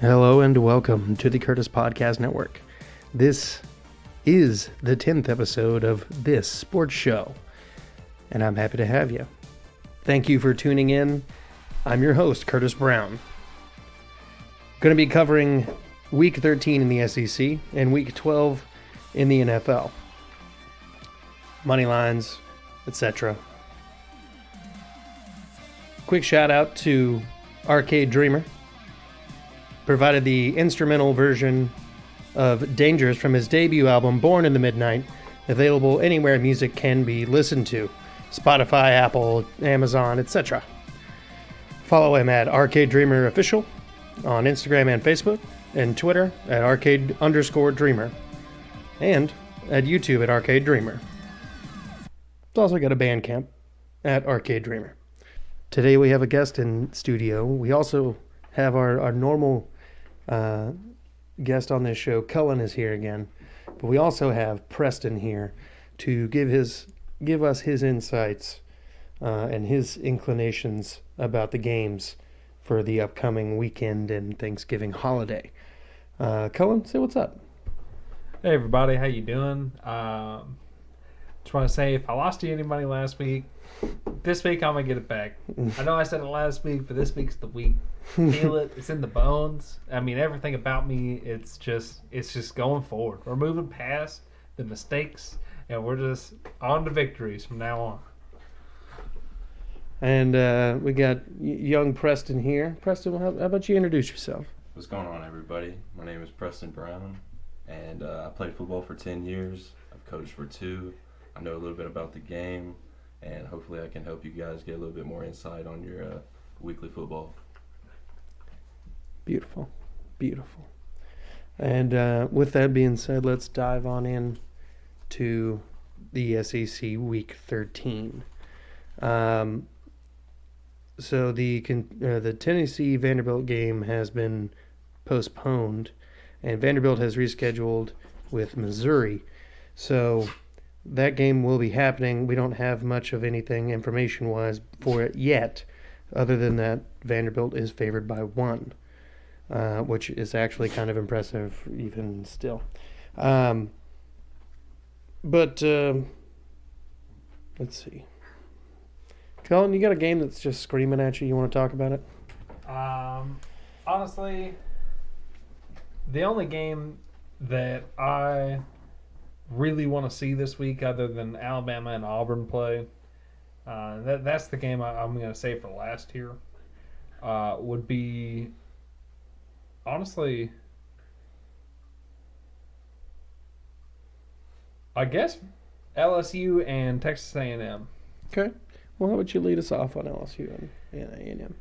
Hello and welcome to the Curtis Podcast Network. This is the 10th episode of this sports show, and I'm happy to have you. Thank you for tuning in. I'm your host, Curtis Brown. Going to be covering Week 13 in the SEC and Week 12 in the NFL. Money lines, etc. Quick shout out to Arcade Dreamer. Provided the instrumental version of Dangerous from his debut album, Born in the Midnight, available anywhere music can be listened to. Spotify, Apple, Amazon, etc. Follow him at Arcade Dreamer Official on Instagram and Facebook, and Twitter at Arcade_Dreamer, and at YouTube at Arcade Dreamer. It's also got a Bandcamp at Arcade Dreamer. Today we have a guest in studio. We also have our normal guest on this show. Cullen is here again, but we also have Preston here to give us his insights and his inclinations about the games for the upcoming weekend and Thanksgiving holiday. Cullen, say what's up. Hey everybody, how you doing? Just want to say, if I lost you any money last week, this week I'm gonna get it back. I know I said it last week, but this week's the week. Feel it. It's in the bones. I mean, everything about me, it's just going forward. We're moving past the mistakes, and we're just on to victories from now on. And we got young Preston here. Preston, how about you introduce yourself? What's going on, everybody? My name is Preston Brown, and I played football for 10 years. I've coached for 2. I know a little bit about the game, and hopefully I can help you guys get a little bit more insight on your weekly football. Beautiful. Beautiful. And with that being said, let's dive on in to the SEC Week 13. So the Tennessee Vanderbilt game has been postponed, and Vanderbilt has rescheduled with Missouri. So that game will be happening. We don't have much of anything information-wise for it yet, other than that Vanderbilt is favored by 1. Which is actually kind of impressive even still. But let's see. Colin, you got a game that's just screaming at you? You want to talk about it? Honestly, the only game that I really want to see this week, other than Alabama and Auburn play, that's the game I'm going to save for last here, would be... Honestly, I guess LSU and Texas A&M. Okay. Well, how about you lead us off on LSU and A&M?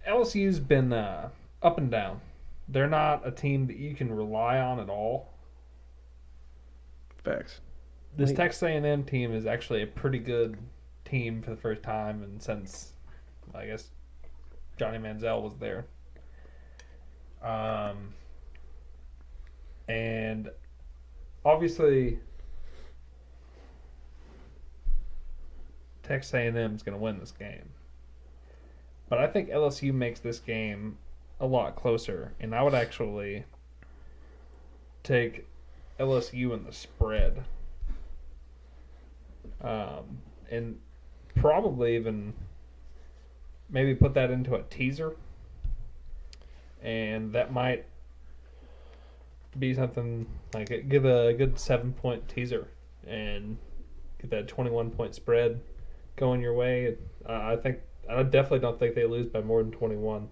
LSU's been up and down. They're not a team that you can rely on at all. Facts. This Texas A&M team is actually a pretty good team for the first time, and since, I guess, Johnny Manziel was there. And obviously Texas A&M is going to win this game, but I think LSU makes this game a lot closer, and I would actually take LSU in the spread, and probably even maybe put that into a teaser. And that might be something like give a good 7-point teaser and get that 21-point spread going your way. I definitely don't think they lose by more than 21.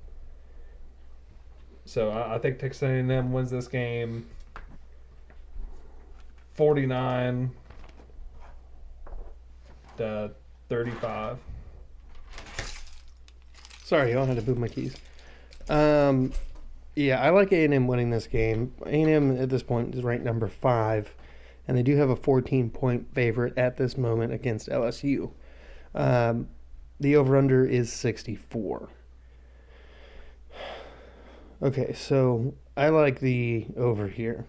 So I think Texas A&M wins this game 49-35. Sorry, y'all had to move my keys. Yeah, I like A&M winning this game. A&M at this point is ranked number 5, and they do have a 14-point favorite at this moment against LSU. The over-under is 64. Okay, so I like the over here.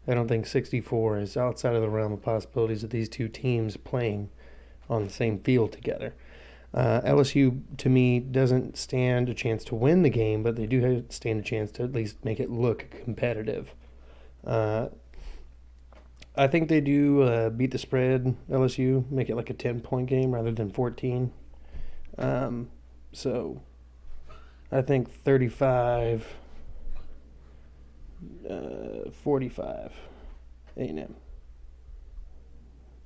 I don't think 64 is outside of the realm of possibilities of these two teams playing on the same field together. LSU, to me, doesn't stand a chance to win the game, but they do stand a chance to at least make it look competitive. I think they do beat the spread, LSU, make it like a 10-point game rather than 14. So I think 35, 45, A&M.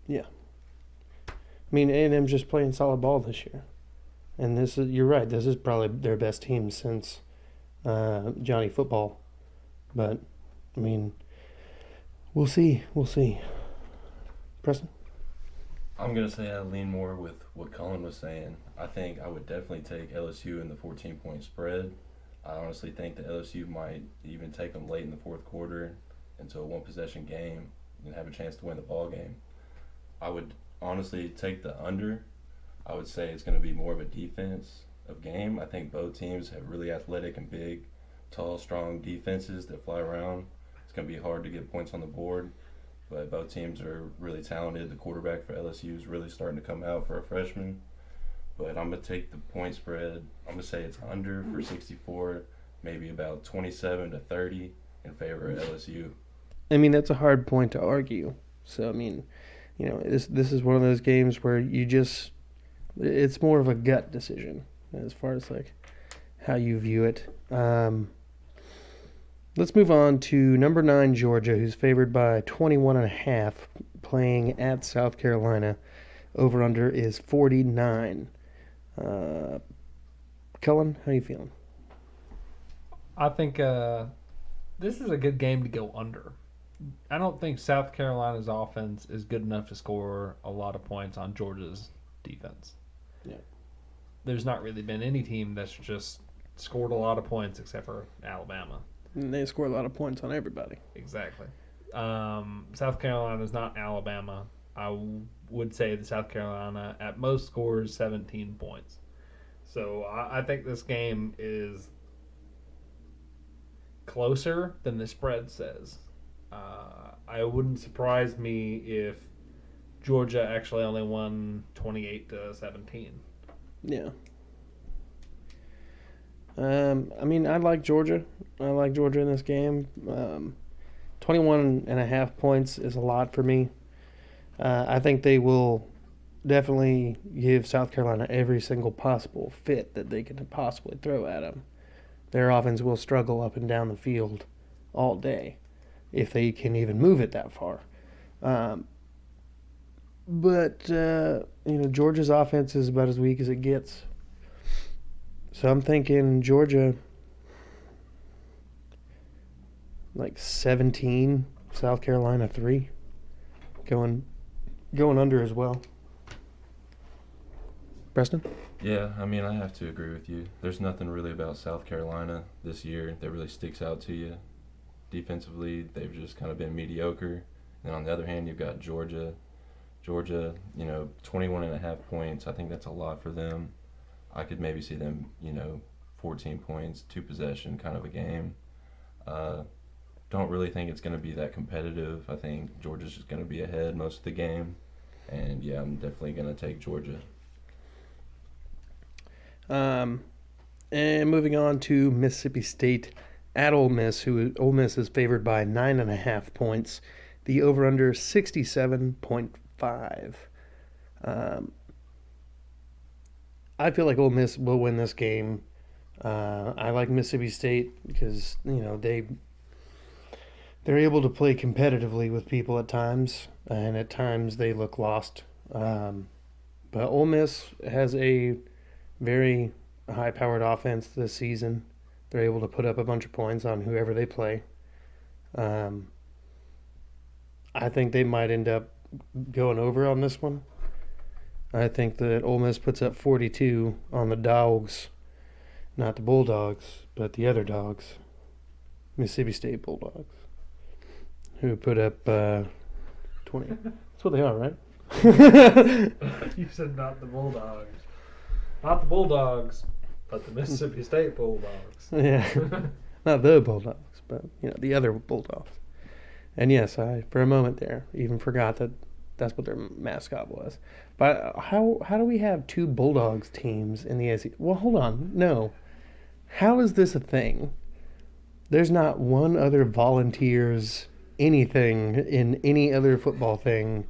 Yeah. I mean, A&M's just playing solid ball this year. And you're right, this is probably their best team since Johnny Football. But, I mean, we'll see. Preston? I'm going to say I lean more with what Colin was saying. I think I would definitely take LSU in the 14-point spread. I honestly think that LSU might even take them late in the fourth quarter into a one-possession game and have a chance to win the ball game. I would honestly take the under. I would say it's going to be more of a defense of game. I think both teams have really athletic and big, tall, strong defenses that fly around. It's going to be hard to get points on the board, but both teams are really talented. The quarterback for LSU is really starting to come out for a freshman. But I'm going to take the point spread. I'm going to say it's under for 64, maybe about 27-30 in favor of LSU. I mean, that's a hard point to argue. So, I mean, you know, this is one of those games where it's more of a gut decision as far as, like, how you view it. Let's move on to number 9, Georgia, who's favored by 21.5, playing at South Carolina. Over-under is 49. Cullen, how you feeling? I think this is a good game to go under. I don't think South Carolina's offense is good enough to score a lot of points on Georgia's defense. Yeah. There's not really been any team that's just scored a lot of points except for Alabama. And they score a lot of points on everybody. Exactly. South Carolina is not Alabama. I would say that South Carolina at most scores 17 points. So I think this game is closer than the spread says. I wouldn't surprise me if Georgia actually only won 28-17. Yeah. I mean, I like Georgia. I like Georgia in this game. 21.5 points is a lot for me. I think they will definitely give South Carolina every single possible fit that they can possibly throw at them. Their offense will struggle up and down the field all day if they can even move it that far. But Georgia's offense is about as weak as it gets. So I'm thinking Georgia, like 17, South Carolina 3, going under as well. Preston? Yeah, I mean, I have to agree with you. There's nothing really about South Carolina this year that really sticks out to you. Defensively, they've just kind of been mediocre. And on the other hand, you've got Georgia, 21.5 points. I think that's a lot for them. I could maybe see them, 14 points, 2 possession kind of a game. Don't really think it's going to be that competitive. I think Georgia's just going to be ahead most of the game. And, yeah, I'm definitely going to take Georgia. And moving on to Mississippi State at Ole Miss, Ole Miss is favored by 9.5 points. The over-under 67.5. I feel like Ole Miss will win this game. I like Mississippi State because they're able to play competitively with people at times, and at times they look lost. But Ole Miss has a very high-powered offense this season. They're able to put up a bunch of points on whoever they play. I think they might end up going over on this one. I think that Ole Miss puts up 42 on the Dogs, not the Bulldogs, but the other dogs, Mississippi State Bulldogs, who put up 20. That's what they are, right? You said not the Bulldogs. Not the Bulldogs, but the Mississippi State Bulldogs. Yeah, not the Bulldogs, but the other Bulldogs. And yes, I for a moment there even forgot that That's what their mascot was. But how do we have two Bulldogs teams in the SEC? Well, hold on. No. How is this a thing? There's not one other Volunteers anything in any other football thing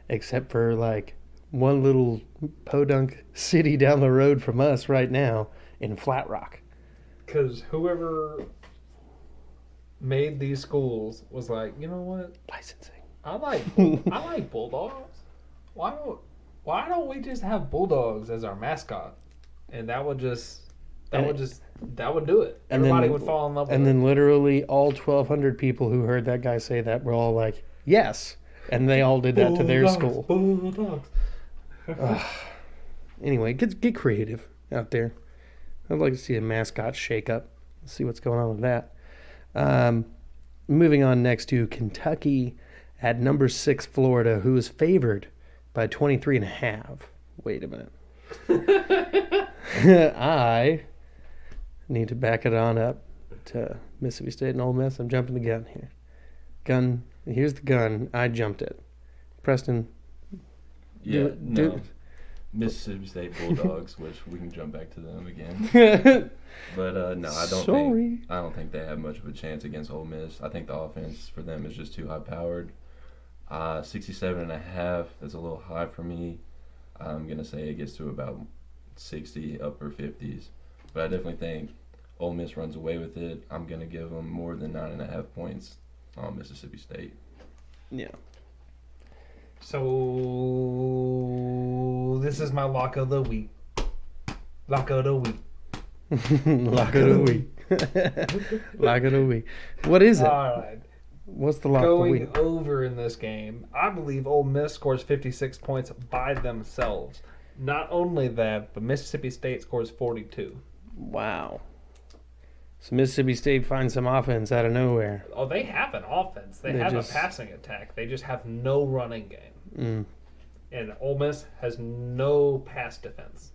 except for like one little podunk city down the road from us right now in Flat Rock. Because whoever made these schools was like, you know what? Licensing. I like Bulldogs. Why don't we just have Bulldogs as our mascot? And that would do it. Everybody would fall in love with it. And then literally all 1,200 people who heard that guy say that were all like, yes. And they all did that to their school. Bulldogs. Anyway, get creative out there. I'd like to see a mascot shake up. Let's see what's going on with that. Moving on next to Kentucky at number 6 Florida, who is favored by 23.5. Wait a minute. I need to back it on up to Mississippi State and Ole Miss. I'm jumping the gun here. Here's the gun. I jumped it. Preston. Yeah, no. Mississippi State Bulldogs, which we can jump back to them again. But no, I don't think they have much of a chance against Ole Miss. I think the offense for them is just too high powered. 67.5 is a little high for me. I'm gonna say it gets to about 60, upper 50s. But I definitely think Ole Miss runs away with it. I'm gonna give them more than 9.5 points on Mississippi State. Yeah. So this is my lock of the week. Lock of the week. Lock of the week. Lock of the week. What is it? All right. What's the lock of the week? Going over in this game, I believe Ole Miss scores 56 points by themselves. Not only that, but Mississippi State scores 42. Wow. So Mississippi State finds some offense out of nowhere. Oh, they have an offense. They have a passing attack. They just have no running game. And Ole Miss has no pass defense.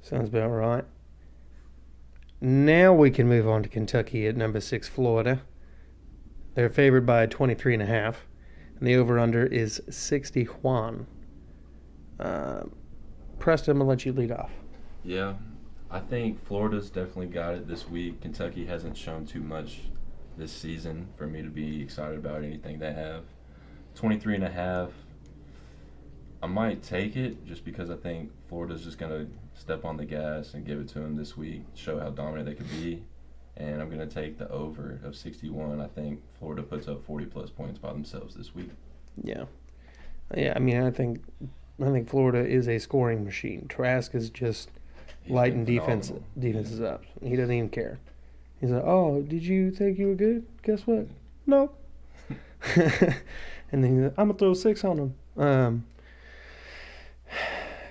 Sounds about right. Now we can move on to Kentucky at number 6 Florida. They're favored by 23.5. And the over-under is 61. Preston, I'm going to let you lead off. Yeah. I think Florida's definitely got it this week. Kentucky hasn't shown too much this season for me to be excited about anything they have. 23.5, I might take it just because I think Florida's just going to step on the gas and give it to them this week, show how dominant they could be. And I'm going to take the over of 61. I think Florida puts up 40-plus points by themselves this week. Yeah. Yeah, I mean, I think Florida is a scoring machine. Trask is just lighting defenses up. He doesn't even care. He's like, oh, did you think you were good? Guess what? No. And then he's like, I'm going to throw 6 on him.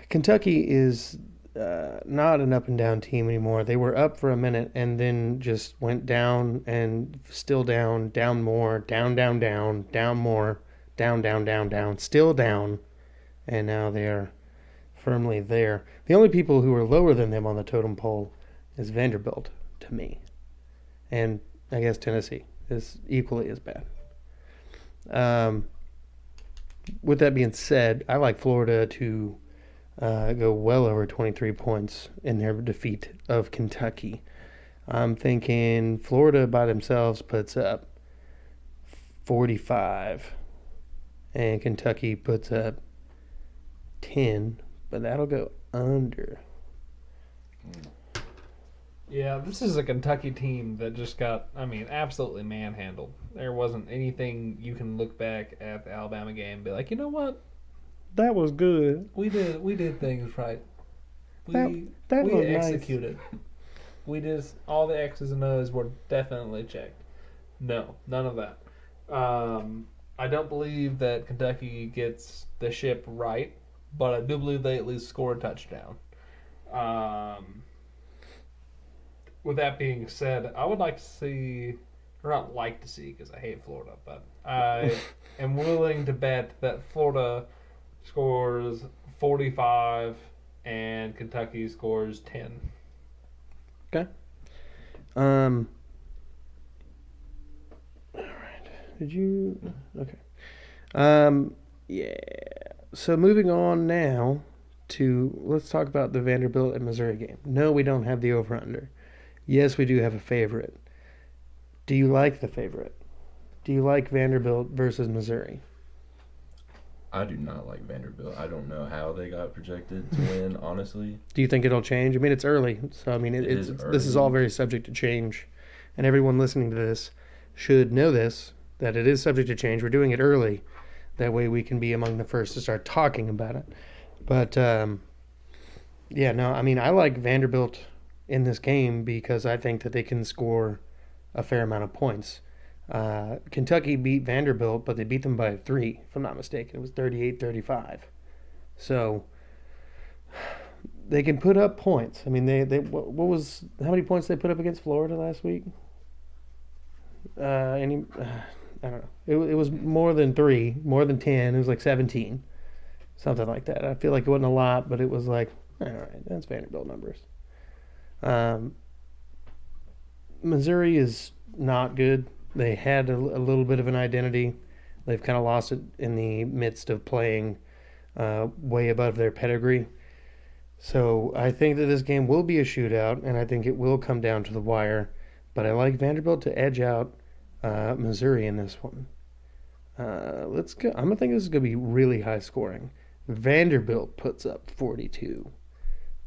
Kentucky is not an up and down team anymore. They were up for a minute and then just went down and still down, down more, down, down, down, down more, down, down, down, down, still down. And now they are firmly there. The only people who are lower than them on the totem pole is Vanderbilt, to me. And I guess Tennessee is equally as bad. With that being said, I like Florida to go well over 23 points in their defeat of Kentucky. I'm thinking Florida by themselves puts up 45, and Kentucky puts up 10, but that'll go under. Yeah, this is a Kentucky team that just got, absolutely manhandled. There wasn't anything you can look back at the Alabama game and be like, you know what? That was good. We did things right. That we was executed. Nice. We just, all the X's and O's were definitely checked. No, none of that. I don't believe that Kentucky gets the ship right, but I do believe they at least score a touchdown. With that being said, I would like to see, or not like to see because I hate Florida, but I am willing to bet that Florida scores 45 and Kentucky scores 10. Okay. All right. Did you? Okay. Yeah. So moving on now to let's talk about the Vanderbilt and Missouri game. No, we don't have the over/under. Yes, we do have a favorite. Do you like the favorite? Do you like Vanderbilt versus Missouri? I do not like Vanderbilt. I don't know how they got projected to win, honestly. Do you think it'll change? I mean, it's early, so I mean, this is all very subject to change, and everyone listening to this should know this that it is subject to change. We're doing it early, that way we can be among the first to start talking about it. But yeah, no, I mean, I like Vanderbilt in this game because I think that they can score a fair amount of points. Kentucky beat Vanderbilt, but they beat them by 3, if I'm not mistaken. It was 38-35. So they can put up points. I mean, what was how many points they put up against Florida last week? I don't know. It was more than 3, more than 10. It was like 17, something like that. I feel like it wasn't a lot, but it was like, all right, that's Vanderbilt numbers. Missouri is not good. They had a little bit of an identity. They've kind of lost it in the midst of playing way above their pedigree. So I think that this game will be a shootout, and I think it will come down to the wire. But I like Vanderbilt to edge out Missouri in this one. Let's go. I'm gonna think this is gonna be really high scoring. Vanderbilt puts up 42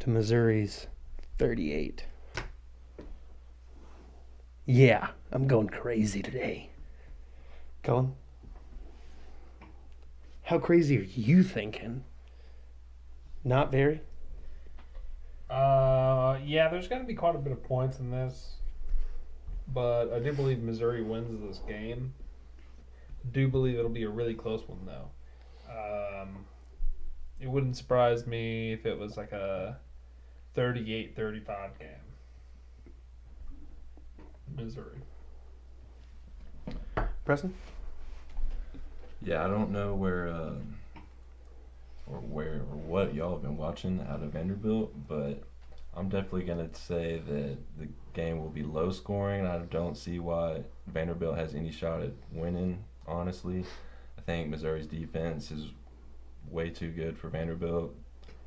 to Missouri's 38. Yeah, I'm going crazy today. Colin? How crazy are you thinking? Not very? Yeah, there's going to be quite a bit of points in this, but I do believe Missouri wins this game. I do believe it'll be a really close one, though. It wouldn't surprise me if it was like a 38-35 game. Missouri. Preston? Yeah, I don't know where or what y'all have been watching out of Vanderbilt, but I'm definitely going to say that the game will be low scoring. I don't see why Vanderbilt has any shot at winning, honestly. I think Missouri's defense is way too good for Vanderbilt,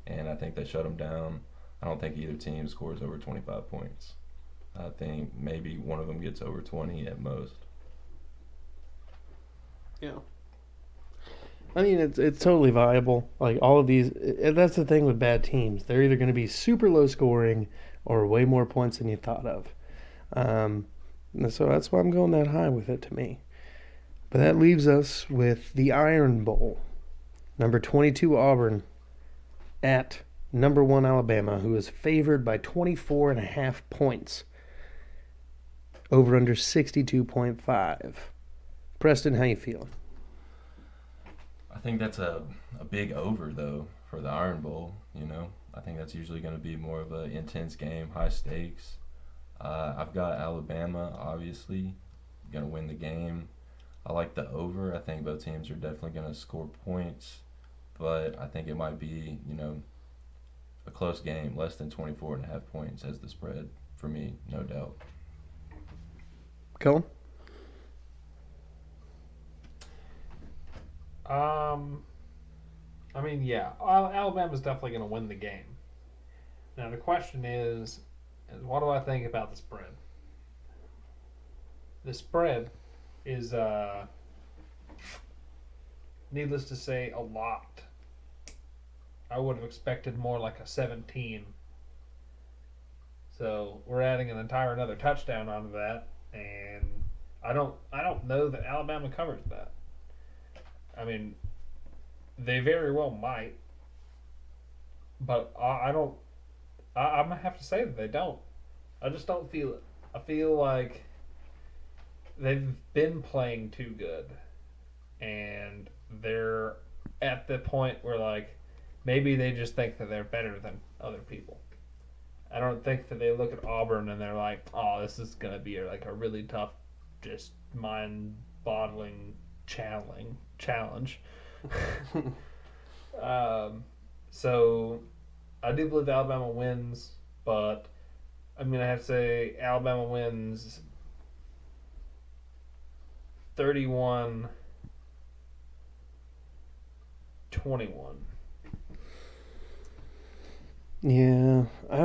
and I think they shut them down. I don't think either team scores over 25 points. I think maybe one of them gets over 20 at most. Yeah. I mean, it's totally viable. Like, all of these, that's the thing with bad teams. They're either going to be super low scoring or way more points than you thought of. So that's why I'm going that high with it to me. But that leaves us with the Iron Bowl. Number 22 Auburn at number 1 Alabama, who is favored by 24.5 points. Over under 62.5. Preston, how you feeling? I think that's a big over, though, for the Iron Bowl, you know. I think that's usually going to be more of an intense game, high stakes. I've got Alabama, obviously, going to win the game. I like the over. I think both teams are definitely going to score points, but I think it might be, you know, a close game, less than 24.5 points as the spread for me, no doubt. Colin? I mean, yeah, Alabama's definitely going to win the game. Now the question is what do I think about the spread? The spread is, needless to say, a lot. I would have expected more like a 17. So we're adding an entire another touchdown onto that, and I don't know that Alabama covers that. I mean, they very well might, but I'm gonna have to say that they don't. I just don't feel it. I feel like they've been playing too good, and they're at the point where, like, maybe they just think that they're better than other people. I don't think that they look at Auburn and they're like, oh, this is gonna be like a really tough, just mind-boggling challenge. So I do believe Alabama wins, but I'm going to have to say Alabama wins 31-27. 21. Yeah, I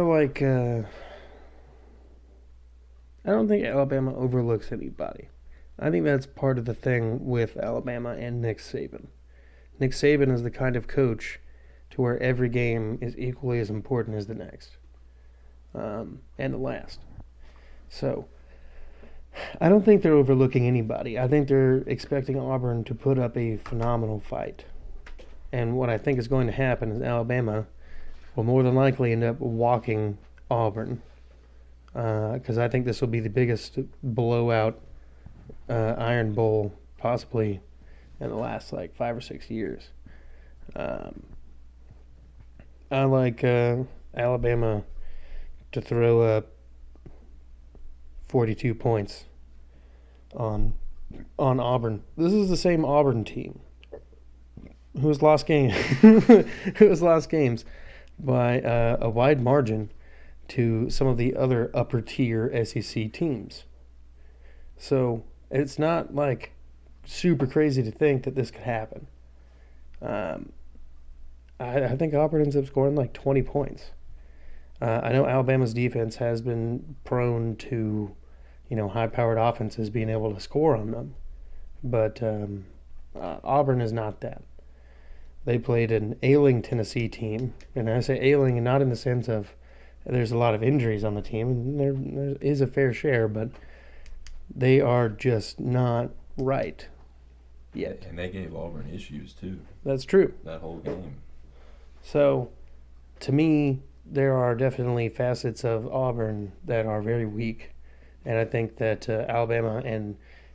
don't think Alabama overlooks anybody. I think that's part of the thing with Alabama and Nick Saban. Nick Saban is the kind of coach to where every game is equally as important as the next, and the last. So, I don't think they're overlooking anybody. I think they're expecting Auburn to put up a phenomenal fight. And what I think is going to happen is Alabama will more than likely end up walking Auburn, because I think this will be the biggest blowout Iron Bowl possibly in the last 5 or 6 years. I like Alabama to throw up 42 points on Auburn. This is the same Auburn team who has lost games by a wide margin to some of the other upper tier SEC teams. So it's not super crazy to think that this could happen. I think Auburn ends up scoring 20 points. I know Alabama's defense has been prone to, high-powered offenses being able to score on them, but Auburn is not that. They played an ailing Tennessee team, and I say ailing not in the sense of there's a lot of injuries on the team, and there is a fair share, but they are just not right yet. And they gave Auburn issues too. That's true. That whole game. So, to me, there are definitely facets of Auburn that are very weak, and I think that Alabama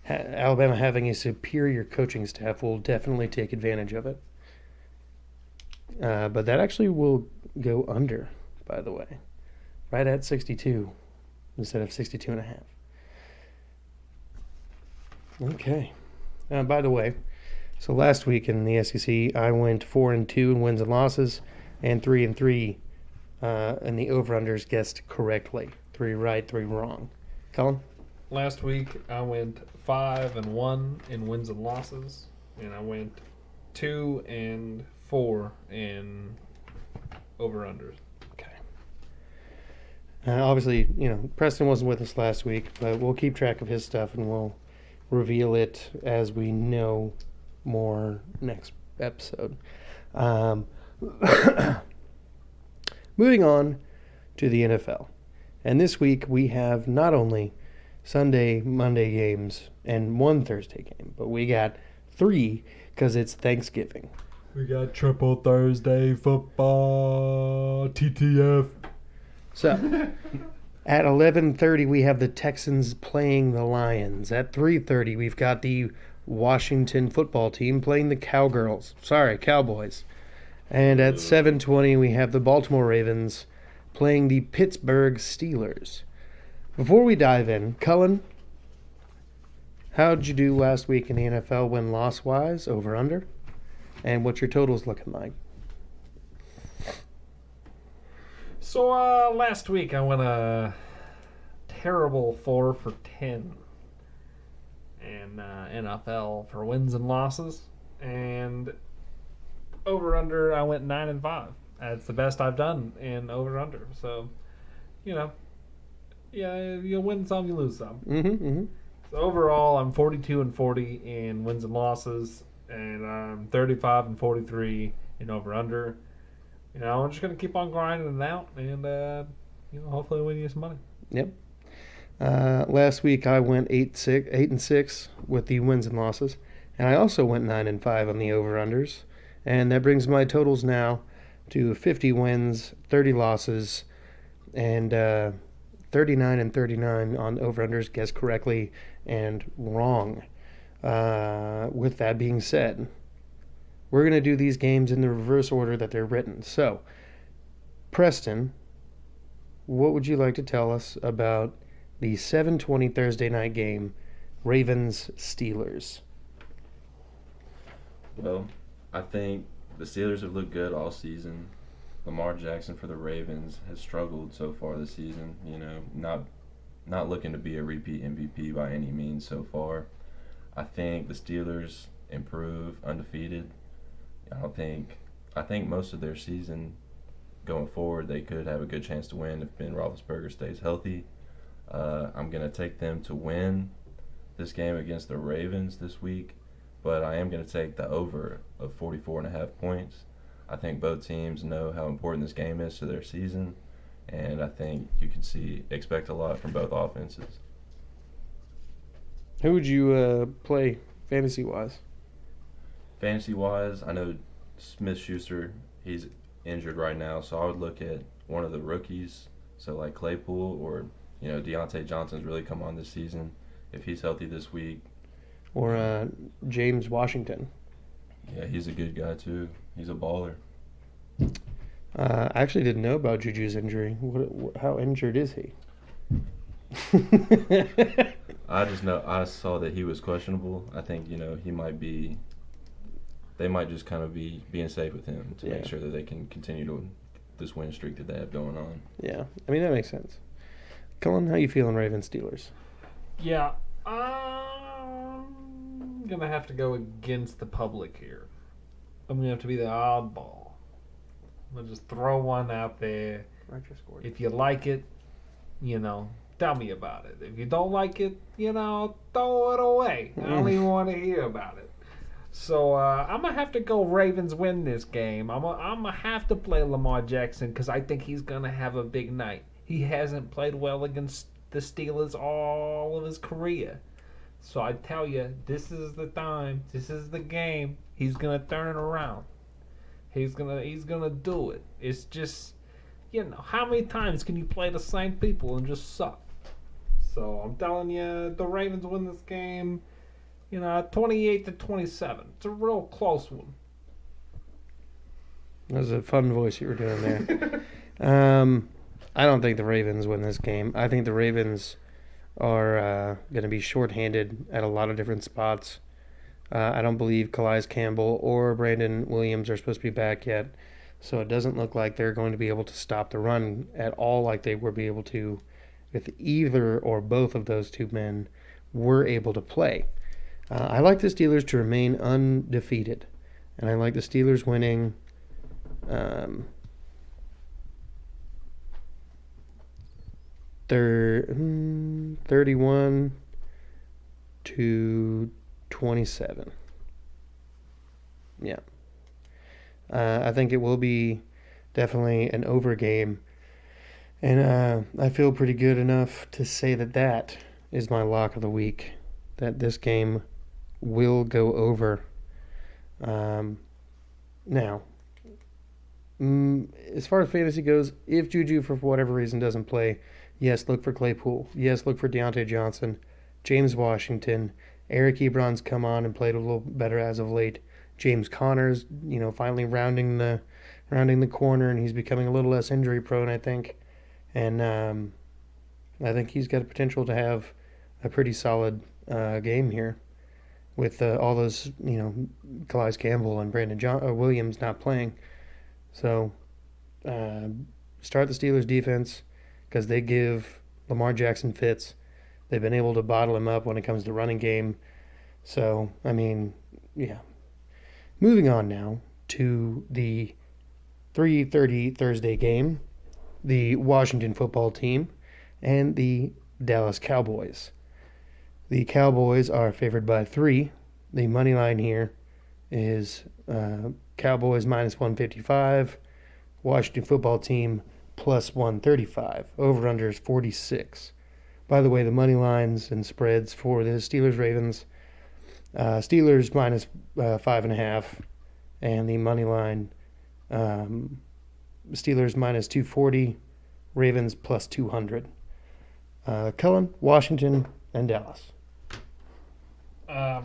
having a superior coaching staff will definitely take advantage of it. But that actually will go under, by the way, right at 62 instead of 62.5. Okay. By the way, so last week in the SEC, I went 4-2 in wins and losses, and 3-3 in the over/unders guessed correctly. 3 right, 3 wrong. Colin? Last week I went 5-1 in wins and losses, and I went 2-4 in over/unders. Okay. Obviously, Preston wasn't with us last week, but we'll keep track of his stuff and we'll reveal it as we know more next episode. Moving on to the NFL. And this week we have not only Sunday, Monday games and 1 Thursday game, but we got 3 because it's Thanksgiving. We got Triple Thursday football, TTF. So, at 11:30 we have the Texans playing the Lions. At 3:30 we've got the Washington football team playing the Cowboys. And at 7:20 we have the Baltimore Ravens playing the Pittsburgh Steelers. Before we dive in, Cullen, how'd you do last week in the NFL win-loss wise, over under? And what's your totals looking like? So last week I went a terrible 4-10 in NFL for wins and losses, and over/under I went 9-5. That's the best I've done in over/under. So, yeah, you win some, you lose some. Mm-hmm. So overall, I'm 42-40 in wins and losses, and I'm 35-43 in over/under. I'm just gonna keep on grinding it out, and hopefully win you some money. Yep. Last week I went 8-6 with the wins and losses, and I also went 9-5 on the over/unders, and that brings my totals now to 50 wins, 30 losses, and 39-39 on over/unders, guessed correctly and wrong. With that being said, we're going to do these games in the reverse order that they're written. So, Preston, what would you like to tell us about the 7:20 Thursday night game, Ravens-Steelers? Well, I think the Steelers have looked good all season. Lamar Jackson for the Ravens has struggled so far this season. Not looking to be a repeat MVP by any means so far. I think the Steelers improve undefeated. I think most of their season going forward, they could have a good chance to win if Ben Roethlisberger stays healthy. I'm going to take them to win this game against the Ravens this week, but I am going to take the over of 44.5 points. I think both teams know how important this game is to their season, and I think you can expect a lot from both offenses. Who would you play fantasy-wise? Fantasy-wise, I know Smith-Schuster, he's injured right now, so I would look at one of the rookies, so like Claypool or Deontay Johnson's really come on this season. If he's healthy this week. Or James Washington. Yeah, he's a good guy too. He's a baller. I actually didn't know about Juju's injury. How injured is he? I saw that he was questionable. I think he might be. They might just kind of be being safe with him to make sure that they can continue this win streak that they have going on. Yeah, I mean that makes sense. Cullen, how you feeling, Ravens Steelers? Yeah, I'm gonna have to go against the public here. I'm gonna have to be the oddball. I'm gonna just throw one out there. If you like it, tell me about it. If you don't like it, throw it away. I don't even want to hear about it. So I'm going to have to go Ravens win this game. I'm going to have to play Lamar Jackson because I think he's going to have a big night. He hasn't played well against the Steelers all of his career. So I tell you, this is the time. This is the game. He's going to turn it around. He's gonna do it. It's just, how many times can you play the same people and just suck? So I'm telling you, the Ravens win this game, 28-27. It's a real close one. That was a fun voice you were doing there. I don't think the Ravens win this game. I think the Ravens are going to be shorthanded at a lot of different spots. I don't believe Calais Campbell or Brandon Williams are supposed to be back yet, so it doesn't look like they're going to be able to stop the run at all like they were able to if either or both of those two men were able to play. I like the Steelers to remain undefeated, and I like the Steelers winning 31-27. Yeah. I think it will be definitely an over game. And I feel pretty good enough to say that is my lock of the week, that this game will go over. Now, as far as fantasy goes, if Juju, for whatever reason, doesn't play, yes, look for Claypool. Yes, look for Deontay Johnson, James Washington. Eric Ebron's come on and played a little better as of late. James Conner's, finally rounding the corner, and he's becoming a little less injury prone, I think. And I think he's got the potential to have a pretty solid game here with all those, Calais Campbell and Brandon Williams not playing. So start the Steelers defense because they give Lamar Jackson fits. They've been able to bottle him up when it comes to running game. So, yeah. Moving on now to the 3:30 Thursday game, the Washington football team and the Dallas Cowboys. The Cowboys are favored by 3. The money line here is Cowboys minus 155, Washington football team plus 135. Over-under is 46. By the way, the money lines and spreads for the Steelers-Ravens, Steelers minus 5.5, and the money line Steelers minus 240, Ravens plus 200. Cullen, Washington, and Dallas.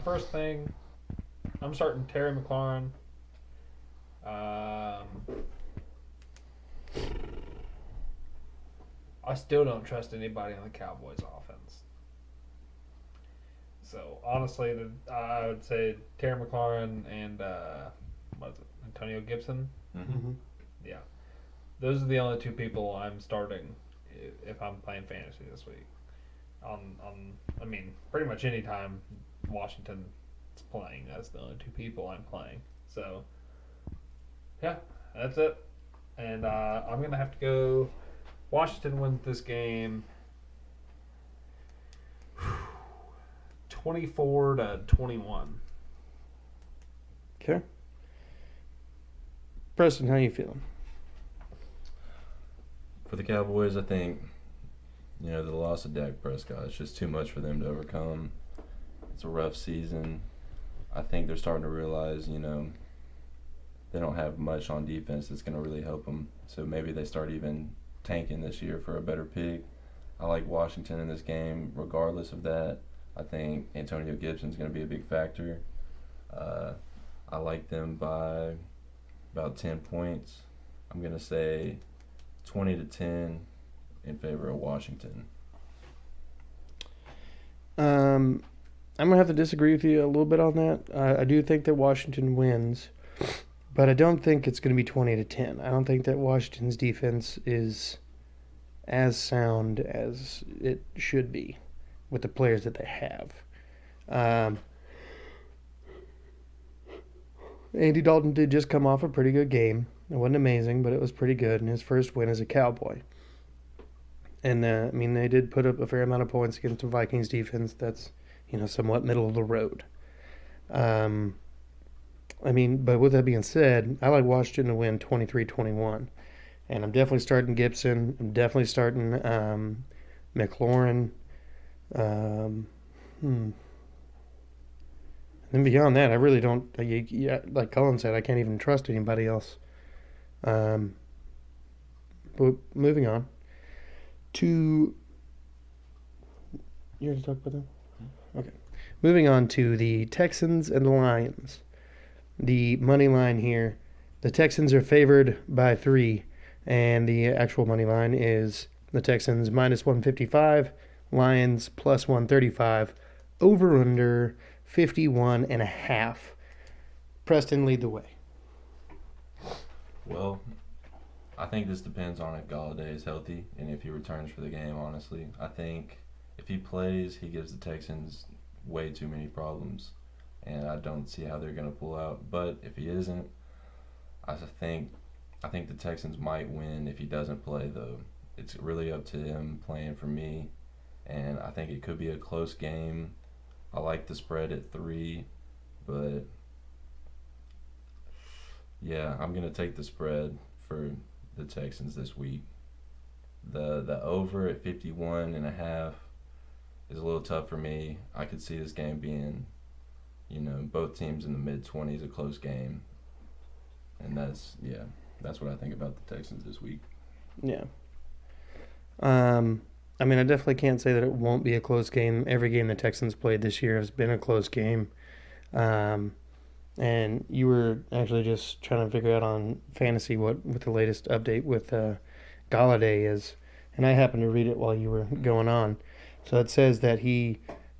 First thing, I'm starting Terry McLaurin. I still don't trust anybody on the Cowboys offense. So honestly, I would say Terry McLaurin and Antonio Gibson. Mm-hmm. Yeah, those are the only 2 people I'm starting if I'm playing fantasy this week. Pretty much any time Washington's playing, that's the only 2 people I'm playing. So Yeah, that's it. And I'm going to have to go. Washington wins this game 24-21. Okay. Preston, how you feeling? For the Cowboys, I think, the loss of Dak Prescott is just too much for them to overcome. It's a rough season. I think they're starting to realize, they don't have much on defense that's going to really help them. So maybe they start even tanking this year for a better pick. I like Washington in this game regardless of that. I think Antonio Gibson's going to be a big factor. I like them by about 10 points. I'm going to say 20-10 in favor of Washington. I'm going to have to disagree with you a little bit on that. I do think that Washington wins, but I don't think it's going to be 20-10. I don't think that Washington's defense is as sound as it should be with the players that they have. Andy Dalton did just come off a pretty good game. It wasn't amazing, but it was pretty good, and his first win as a Cowboy. And, they did put up a fair amount of points against the Vikings defense that's, somewhat middle of the road. But with that being said, I like Washington to win 23-21. And I'm definitely starting Gibson. I'm definitely starting McLaurin. And beyond that, I really don't. Like Cullen said, I can't even trust anybody else. But moving on to. You want to talk about them? Okay. Moving on to the Texans and the Lions. The money line here. The Texans are favored by 3, and the actual money line is the Texans minus 155, Lions plus 135, over under 51.5. Preston, lead the way. Well, I think this depends on if Galladay is healthy and if he returns for the game, honestly. I think if he plays, he gives the Texans way too many problems, and I don't see how they're going to pull out. But if he isn't, I think the Texans might win if he doesn't play, though. It's really up to him playing for me, and I think it could be a close game. I like the spread at 3, but yeah, I'm going to take the spread for the Texans this week. The over at 51.5 is a little tough for me. I could see this game being, both teams in the mid-20s, a close game. And that's what I think about the Texans this week. Yeah. I definitely can't say that it won't be a close game. Every game the Texans played this year has been a close game. And you were actually just trying to figure out on fantasy what the latest update with Galladay is. And I happened to read it while you were going on. So it says that he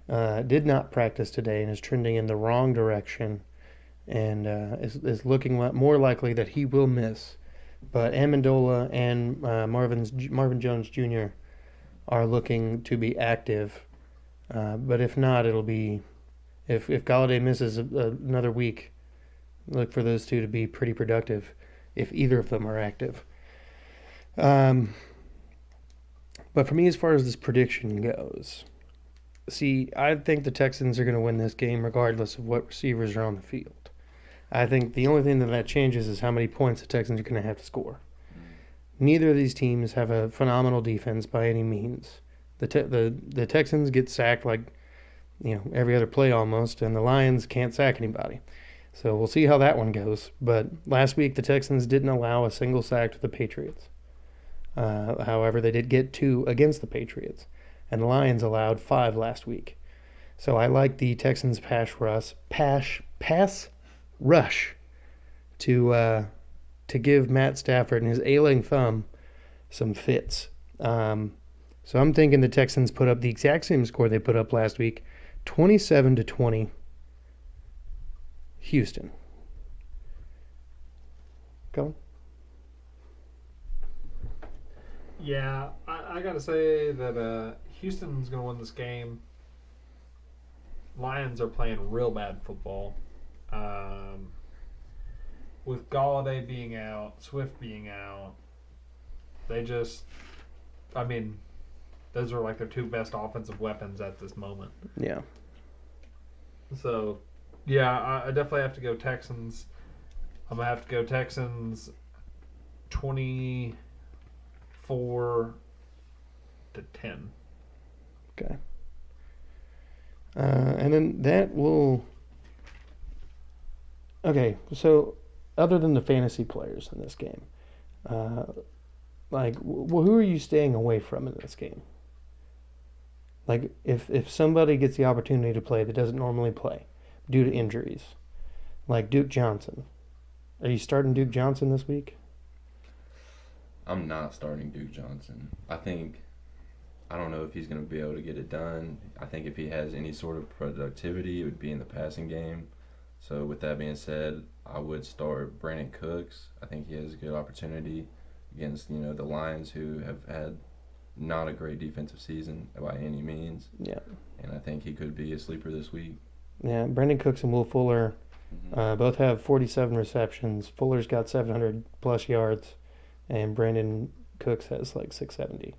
did not practice today and is trending in the wrong direction and is looking more likely that he will miss. But Amendola and Marvin Jones Jr. are looking to be active. But if not, it'll be... If Galladay misses another week, look for those two to be pretty productive if either of them are active. But for me, as far as this prediction goes, I think the Texans are going to win this game regardless of what receivers are on the field. I think the only thing that changes is how many points the Texans are going to have to score. Neither of these teams have a phenomenal defense by any means. The Texans get sacked like every other play almost, and the Lions can't sack anybody. So we'll see how that one goes. But last week the Texans didn't allow a single sack to the Patriots. However, they did get 2 against the Patriots, and the Lions allowed 5 last week. So I like the Texans pass rush to give Matt Stafford and his ailing thumb some fits. So I'm thinking the Texans put up the exact same score they put up last week, 27-20. Houston. Go. Yeah, I got to say that Houston's going to win this game. Lions are playing real bad football. with Galladay being out, Swift being out, they just, I mean, those are like their two best offensive weapons at this moment. Yeah. So, yeah, I definitely have to go Texans. I'm going to have to go Texans 24-10. Okay. And then that will... Okay, so other than the fantasy players in this game, who are you staying away from in this game? Like, if somebody gets the opportunity to play that doesn't normally play due to injuries, like Duke Johnson, are you starting Duke Johnson this week? I'm not starting Duke Johnson. I don't know if he's going to be able to get it done. I think if he has any sort of productivity, it would be in the passing game. So with that being said, I would start Brandon Cooks. I think he has a good opportunity against, the Lions, who have had not a great defensive season by any means. Yeah. And I think he could be a sleeper this week. Yeah, Brandon Cooks and Will Fuller both have 47 receptions. Fuller's got 700-plus yards, and Brandon Cooks has like 670.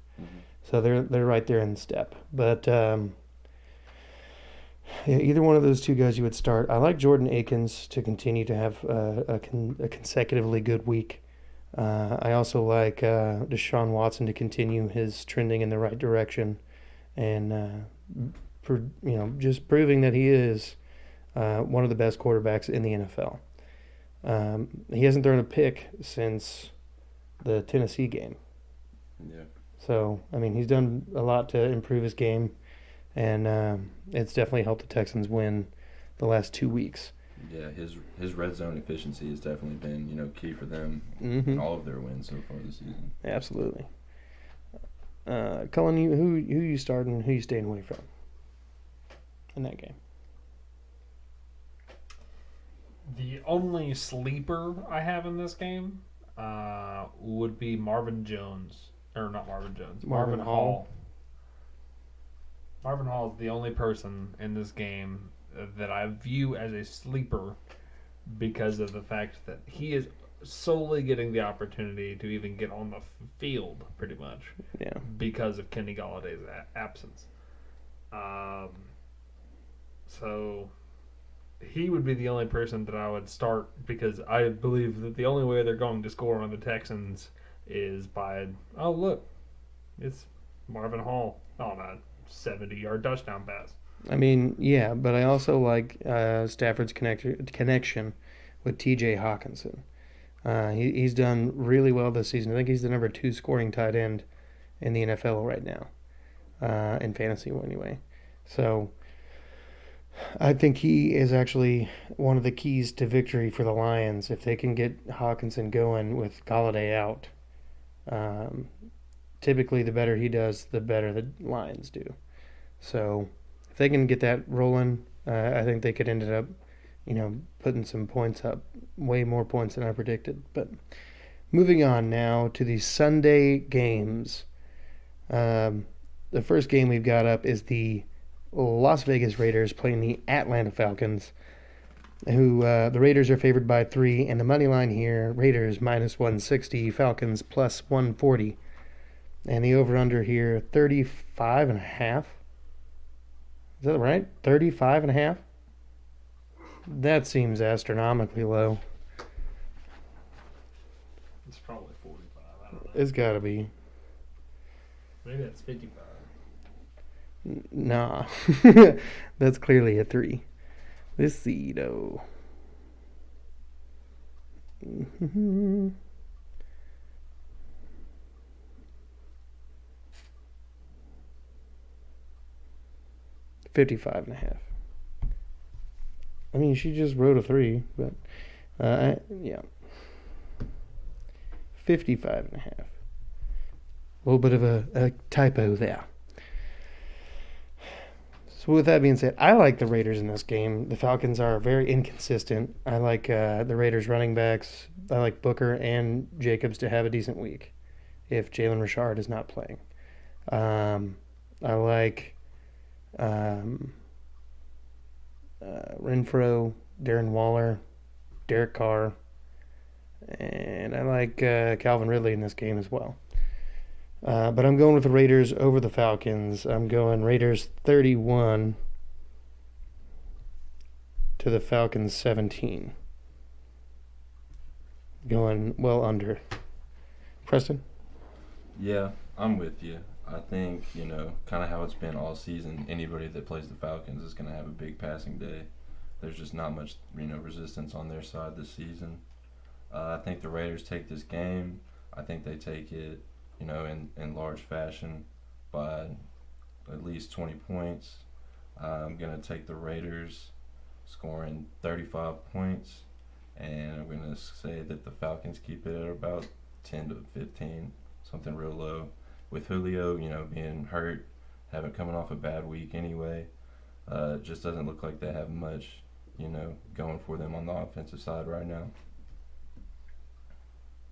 So they're right there in step. But either one of those two guys you would start. I like Jordan Akins to continue to have a consecutively good week. I also like Deshaun Watson to continue his trending in the right direction, and just proving that he is one of the best quarterbacks in the NFL. He hasn't thrown a pick since the Tennessee game. Yeah. So, I mean, he's done a lot to improve his game, and it's definitely helped the Texans win the last 2 weeks. Yeah, his red zone efficiency has definitely been, key for them in all of their wins so far this season. Absolutely. Cullen, who you starting, who you staying away from in that game? The only sleeper I have in this game would be Marvin Jones. Or not Marvin Jones. Marvin Hall. Marvin Hall is the only person in this game that I view as a sleeper because of the fact that he is solely getting the opportunity to even get on the field, pretty much. Yeah. Because of Kenny Galladay's absence. So he would be the only person that I would start, because I believe that the only way they're going to score on the Texans is by, oh, look, it's Marvin Hall on a 70-yard touchdown pass. I mean, yeah, but I also like Stafford's connection with T.J. Hawkinson. He's done really well this season. I think he's the number 2 scoring tight end in the NFL right now, in fantasy anyway. So I think he is actually one of the keys to victory for the Lions. If they can get Hawkinson going with Galladay out, typically the better he does, the better the Lions do. So if they can get that rolling, I think they could end up, putting some points up, way more points than I predicted. But moving on now to the Sunday games. The first game we've got up is the Las Vegas Raiders playing the Atlanta Falcons, who the Raiders are favored by 3, and the money line here, Raiders minus 160, Falcons plus 140. And the over-under here, 35.5. Is that right? 35.5? That seems astronomically low. It's probably 45. I don't know. It's got to be. Maybe that's 55. Nah. That's clearly a 3. Let's see, though. 55.5. I mean, she just wrote a 3, but yeah. 55.5. A little bit of a typo there. So with that being said, I like the Raiders in this game. The Falcons are very inconsistent. I like the Raiders running backs. I like Booker and Jacobs to have a decent week if Jalen Richard is not playing. I like Renfro, Darren Waller, Derek Carr. And I like Calvin Ridley in this game as well. But I'm going with the Raiders over the Falcons. I'm going Raiders 31 to the Falcons 17. Going well under. Preston? Yeah, I'm with you. I think, kind of how it's been all season, anybody that plays the Falcons is going to have a big passing day. There's just not much, resistance on their side this season. I think the Raiders take this game. I think they take it, in large fashion by at least 20 points. I'm going to take the Raiders scoring 35 points, and I'm going to say that the Falcons keep it at about 10 to 15, something real low. With Julio, being hurt, coming off a bad week anyway, it just doesn't look like they have much, going for them on the offensive side right now.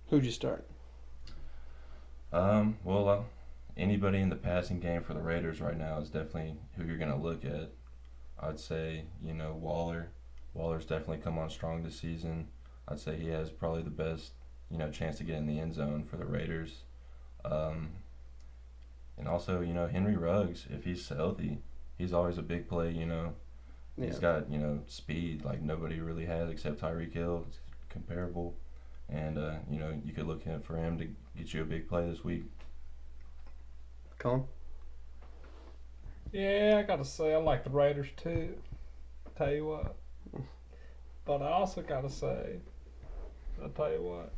Who'd you start? Anybody in the passing game for the Raiders right now is definitely who you're going to look at. I'd say, Waller. Waller's definitely come on strong this season. I'd say he has probably the best, chance to get in the end zone for the Raiders. And also, Henry Ruggs, if he's healthy, he's always a big play, He's got, speed like nobody really has except Tyreek Hill. It's comparable. And, you could look for him to get you a big play this week. Colin? Yeah, I gotta say I like the Raiders too. Tell you what. But I also gotta say, I'll tell you what.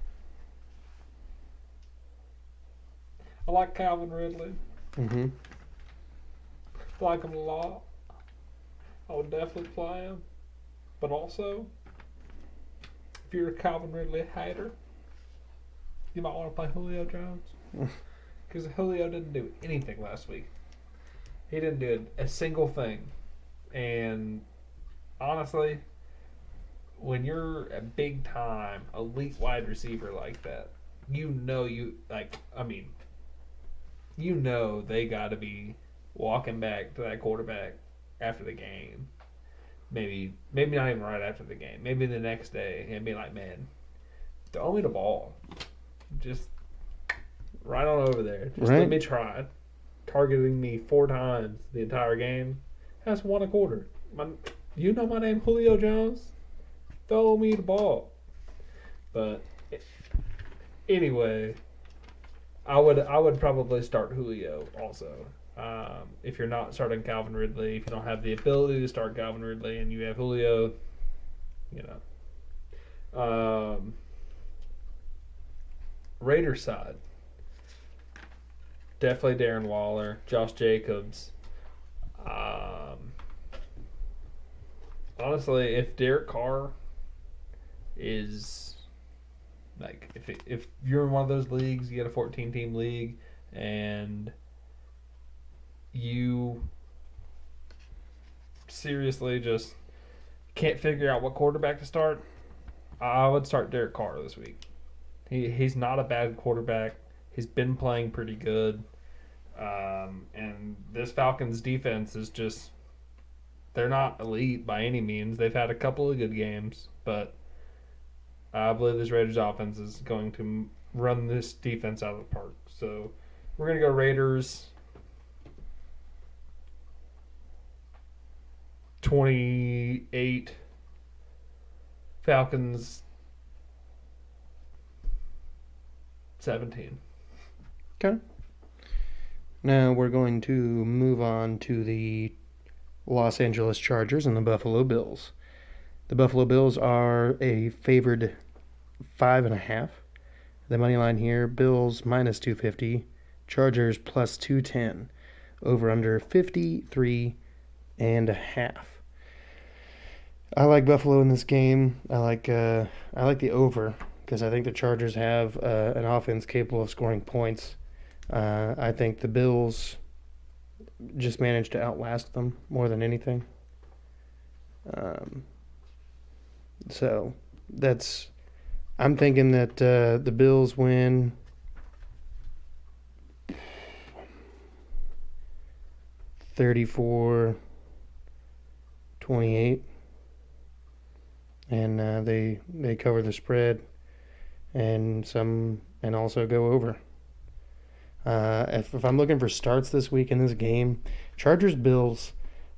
I like Calvin Ridley. Mm-hmm. I like him a lot. I would definitely play him. But also, if you're a Calvin Ridley hater, you might want to play Julio Jones. Because Julio didn't do anything last week. He didn't do a single thing. And honestly, when you're a big time elite wide receiver like that, they got to be walking back to that quarterback after the game. Maybe not even right after the game. Maybe the next day and be like, man, throw me the ball. Just right on over there. Just let me try. Targeting me 4 times the entire game. That's 1 1/4. My name, Julio Jones? Throw me the ball. But anyway, I would probably start Julio also. If you're not starting Calvin Ridley, if you don't have the ability to start Calvin Ridley and you have Julio, Raiders side. Definitely Darren Waller, Josh Jacobs. Honestly, if Derek Carr is if you're in one of those leagues, you get a 14-team league, and you seriously just can't figure out what quarterback to start, I would start Derek Carr this week. He's not a bad quarterback. He's been playing pretty good. And this Falcons defense is just, they're not elite by any means. They've had a couple of good games, but I believe this Raiders offense is going to run this defense out of the park. So we're going to go Raiders 28, Falcons 17. Okay. Now we're going to move on to the Los Angeles Chargers and the Buffalo Bills. The Buffalo Bills are a favored 5.5. The money line here, Bills minus 250, Chargers plus 210, over under 53.5. I like Buffalo in this game. I like the over because I think the Chargers have an offense capable of scoring points. I think the Bills just managed to outlast them more than anything. So I'm thinking that the Bills win 34-28, and they cover the spread. and also go over. If I'm looking for starts this week in this game, Chargers Bills.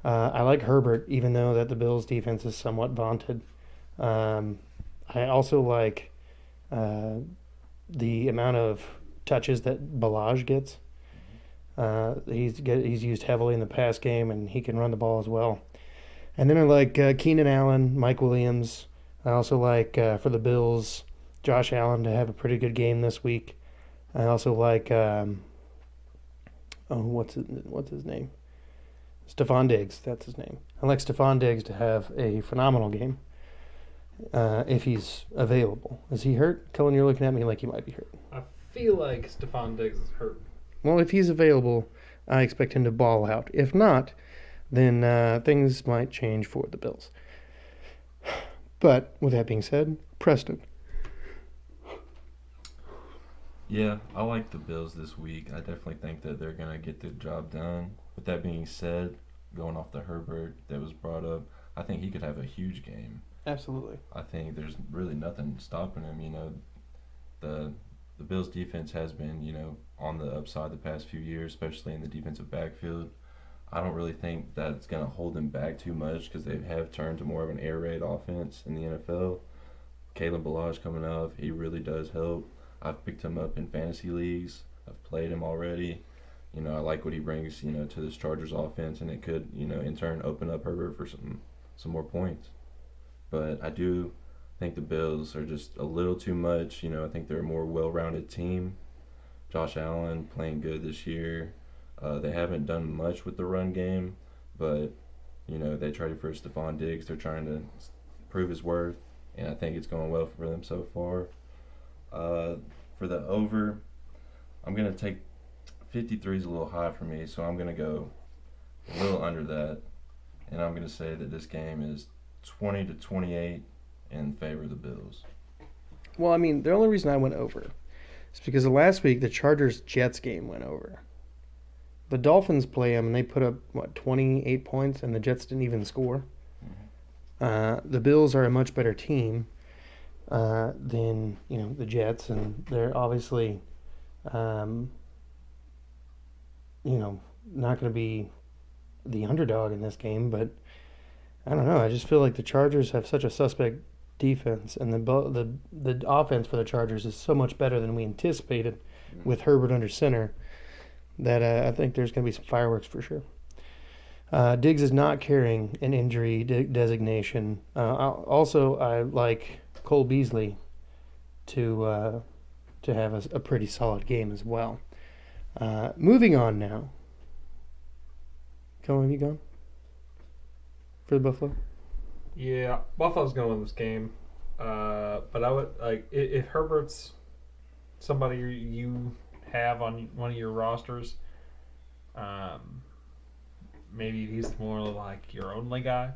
I like Herbert, even though that the Bills defense is somewhat vaunted. I also like the amount of touches that Balaj gets. He's used heavily in the pass game, and he can run the ball as well. And then I like Keenan Allen, Mike Williams. I also like, for the Bills, Josh Allen to have a pretty good game this week. I also like, what's his name? Stephon Diggs, that's his name. I like Stephon Diggs to have a phenomenal game if he's available. Is he hurt? Cullen, you're looking at me like he might be hurt. I feel like Stephon Diggs is hurt. Well, if he's available, I expect him to ball out. If not, then things might change for the Bills. But with that being said, Preston. Yeah, I like the Bills this week. I definitely think that they're going to get the job done. With that being said, going off the Herbert that was brought up, I think he could have a huge game. Absolutely. I think there's really nothing stopping him. You know, the Bills' defense has been, on the upside the past few years, especially in the defensive backfield. I don't really think that's going to hold them back too much because they have turned to more of an air raid offense in the NFL. Kalen Balaj coming up, he really does help. I've picked him up in fantasy leagues. I've played him already. I like what he brings, to this Chargers offense, and it could, in turn open up Herbert for some more points. But I do think the Bills are just a little too much. I think they're a more well-rounded team. Josh Allen playing good this year. They haven't done much with the run game, but, they traded for Stephon Diggs. They're trying to prove his worth, and I think it's going well for them so far. For the over, I'm going to take 53 is a little high for me, so I'm going to go a little under that, and I'm going to say that this game is 20-28 in favor of the Bills. Well, I mean, the only reason I went over is because last week the Chargers-Jets game went over. The Dolphins play them, and they put up, 28 points, and the Jets didn't even score. Mm-hmm. The Bills are a much better team than, the Jets, and they're obviously, not going to be the underdog in this game, but I don't know. I just feel like the Chargers have such a suspect defense, and the offense for the Chargers is so much better than we anticipated with Herbert under center that I think there's going to be some fireworks for sure. Diggs is not carrying an injury designation. Also, I like Cole Beasley to have a pretty solid game as well. Moving on now. Colin, have you gone for the Buffalo? Yeah, Buffalo's going to win this game. But I would, if Herbert's somebody you have on one of your rosters, maybe he's more like your only guy,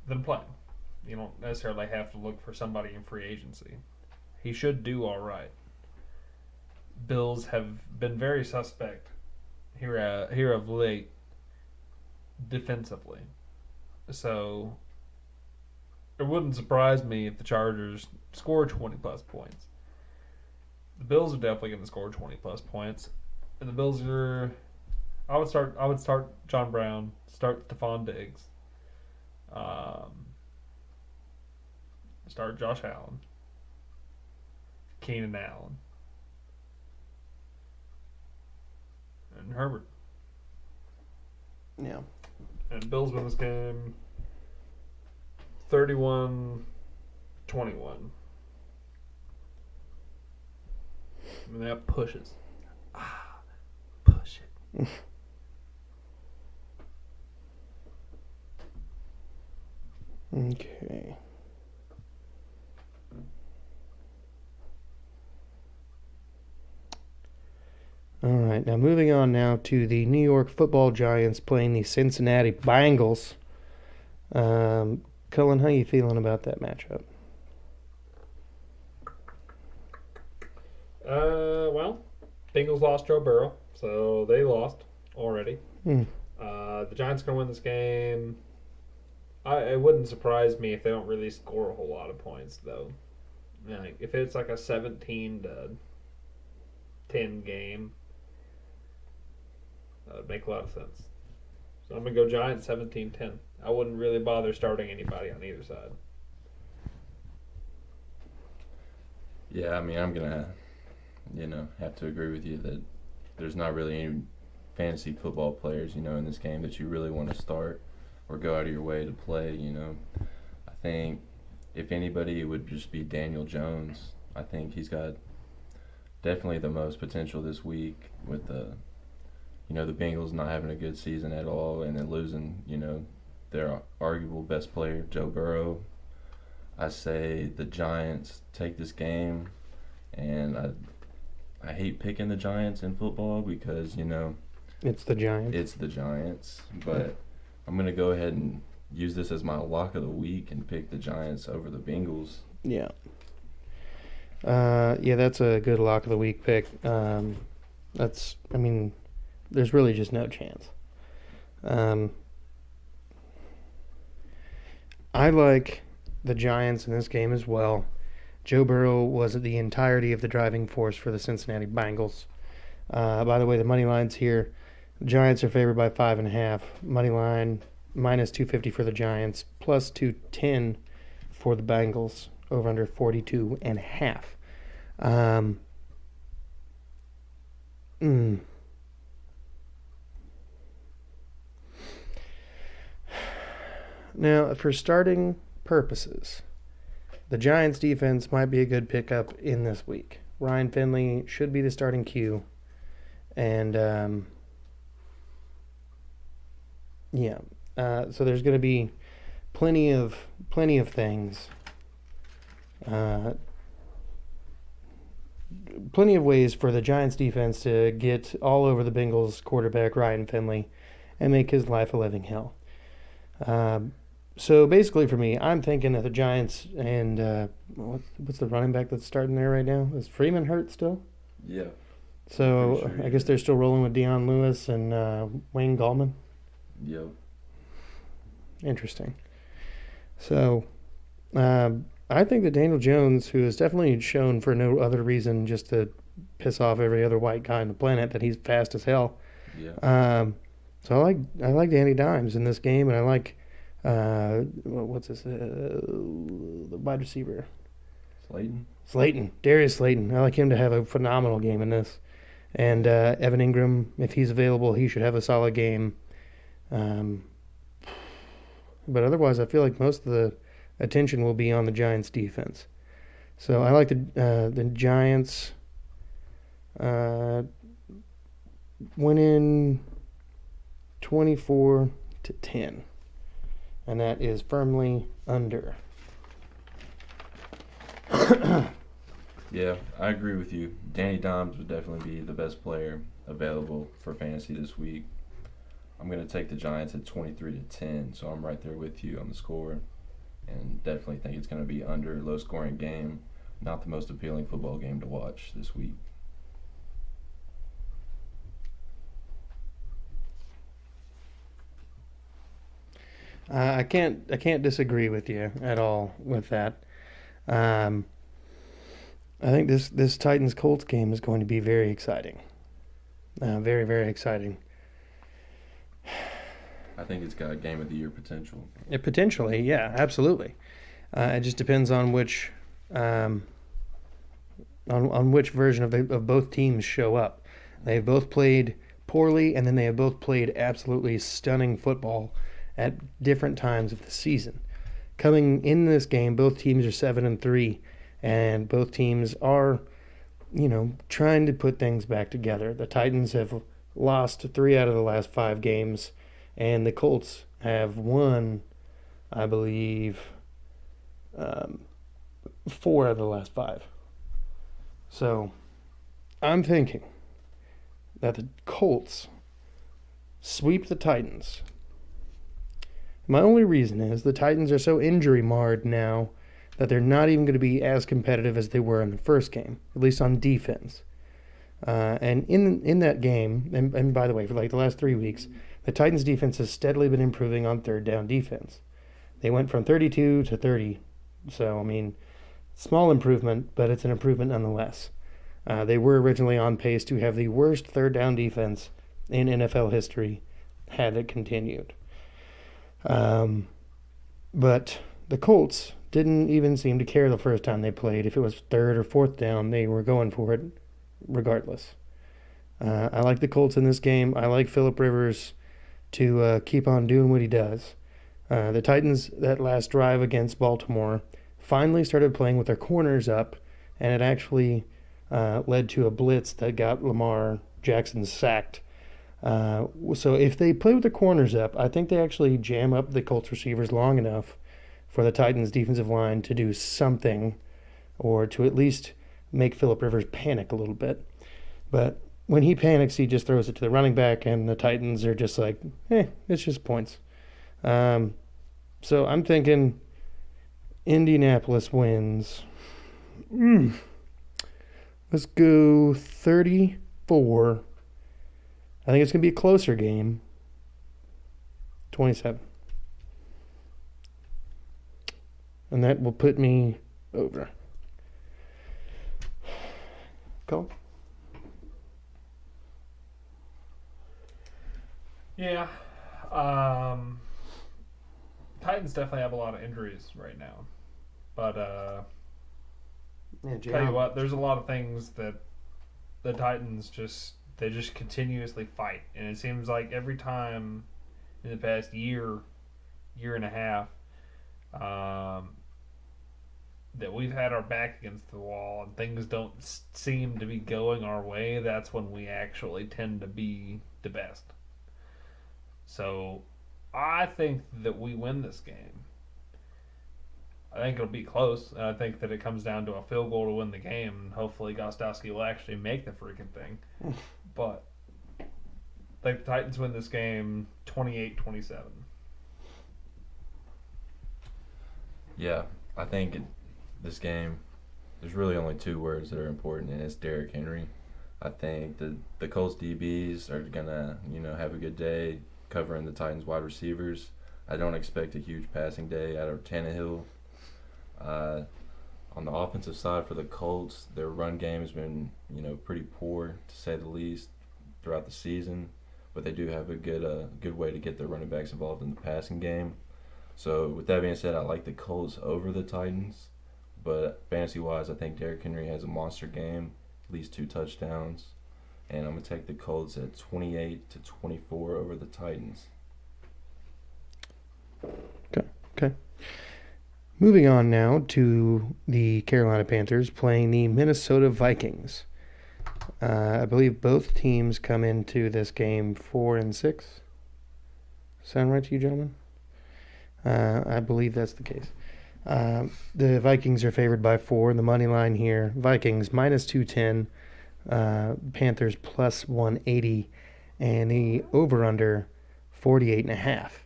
then play him. You don't necessarily have to look for somebody in free agency. He should do all right. Bills have been very suspect here of late defensively. So it wouldn't surprise me if the Chargers score 20-plus points. The Bills are definitely going to score 20-plus points. And the Bills are... I would start John Brown, start Stephon Diggs, start Josh Allen, Keenan Allen, and Herbert. Yeah. And Bills win this game 31-21. And that pushes. Push it. Okay. All right, now moving on now to the New York Football Giants playing the Cincinnati Bengals. Cullen, how you feeling about that matchup? Well, Bengals lost Joe Burrow, so they lost already. The Giants are going to win this game. It wouldn't surprise me if they don't really score a whole lot of points, though. Like, if it's like a 17-10 game, that would make a lot of sense. So I'm going to go Giants 17-10. I wouldn't really bother starting anybody on either side. Yeah, I mean, I'm going to, have to agree with you that there's not really any fantasy football players, in this game that you really want to start or go out of your way to play, I think if anybody, it would just be Daniel Jones. I think he's got definitely the most potential this week with the Bengals not having a good season at all and then losing, their arguable best player, Joe Burrow. I say the Giants take this game, and I hate picking the Giants in football because, it's the Giants. It's the Giants, but I'm going to go ahead and use this as my lock of the week and pick the Giants over the Bengals. Yeah. That's a good lock of the week pick. There's really just no chance. I like the Giants in this game as well. Joe Burrow was the entirety of the driving force for the Cincinnati Bengals. By the way, the money line's here. The Giants are favored by 5.5. Money line minus 250 for the Giants, plus 210 for the Bengals. Over under 42.5. Now, for starting purposes, the Giants' defense might be a good pickup in this week. Ryan Finley should be the starting Q, and so there's going to be plenty of things, plenty of ways for the Giants' defense to get all over the Bengals' quarterback Ryan Finley and make his life a living hell. So basically for me, I'm thinking that the Giants and what's the running back that's starting there right now? Is Freeman hurt still? Yeah. So sure I guess they're still rolling with Deion Lewis and Wayne Gallman. Yep. Interesting. So I think that Daniel Jones, who has definitely shown for no other reason just to piss off every other white guy on the planet that he's fast as hell. Yeah. So I like Danny Dimes in this game, and I like what's this? The wide receiver. Slayton. Darius Slayton. I like him to have a phenomenal game in this. And Evan Ingram, if he's available, he should have a solid game. But otherwise, I feel like most of the attention will be on the Giants' defense. So I like the Giants winning 24-10. And that is firmly under. Yeah, I agree with you. Danny Dimes would definitely be the best player available for fantasy this week. I'm going to take the Giants at 23-10, so I'm right there with you on the score. And definitely think it's going to be under, low-scoring game. Not the most appealing football game to watch this week. I can't disagree with you at all with that. I think this Titans-Colts game is going to be very exciting. Very, very exciting. I think it's got game of the year potential. Potentially, yeah, absolutely. It just depends on which on which version of both teams show up. They've both played poorly, and then they have both played absolutely stunning football at different times of the season. Coming in this game, both teams are 7-3, and both teams are, trying to put things back together. The Titans have lost 3 out of the last 5 games, and the Colts have won, I believe, 4 out of the last 5. So I'm thinking that the Colts sweep the Titans. My only reason is the Titans are so injury-marred now that they're not even going to be as competitive as they were in the first game, at least on defense. And in that game, and by the way, for like the last 3 weeks, the Titans' defense has steadily been improving on third down defense. They went from 32 to 30. So, Small improvement, but it's an improvement nonetheless. They were originally on pace to have the worst third down defense in NFL history had it continued. But the Colts didn't even seem to care the first time they played. If it was third or fourth down, they were going for it regardless. I like the Colts in this game. I like Phillip Rivers to keep on doing what he does. The Titans, that last drive against Baltimore, finally started playing with their corners up, and it actually led to a blitz that got Lamar Jackson sacked. So if they play with the corners up, I think they actually jam up the Colts receivers long enough for the Titans defensive line to do something, or to at least make Phillip Rivers panic a little bit. But when he panics, he just throws it to the running back, and the Titans are just like, it's just points. So I'm thinking Indianapolis wins. Let's go 34. I think it's going to be a closer game. 27. And that will put me over. Go. Yeah. Titans definitely have a lot of injuries right now. But tell you what, there's a lot of things that the Titans just continuously fight. And it seems like every time in the past year and a half, that we've had our back against the wall and things don't seem to be going our way, that's when we actually tend to be the best. So I think that we win this game. I think it'll be close, and I think that it comes down to a field goal to win the game, and hopefully Gostowski will actually make the freaking thing. But I think the Titans win this game 28-27. Yeah, I think this game, there's really only two words that are important, and it's Derrick Henry. I think the Colts DBs are going to, have a good day covering the Titans wide receivers. I don't expect a huge passing day out of Tannehill. On the offensive side for the Colts, their run game has been, pretty poor, to say the least, throughout the season. But they do have a good way to get their running backs involved in the passing game. So with that being said, I like the Colts over the Titans. But fantasy-wise, I think Derrick Henry has a monster game, at least 2 touchdowns. And I'm going to take the Colts at 28-24 over the Titans. Okay. Moving on now to the Carolina Panthers playing the Minnesota Vikings. I believe both teams come into this game 4-6. Sound right to you, gentlemen? I believe that's the case. The Vikings are favored by 4. The money line here, Vikings -210, Panthers +180, and the over-under 48.5.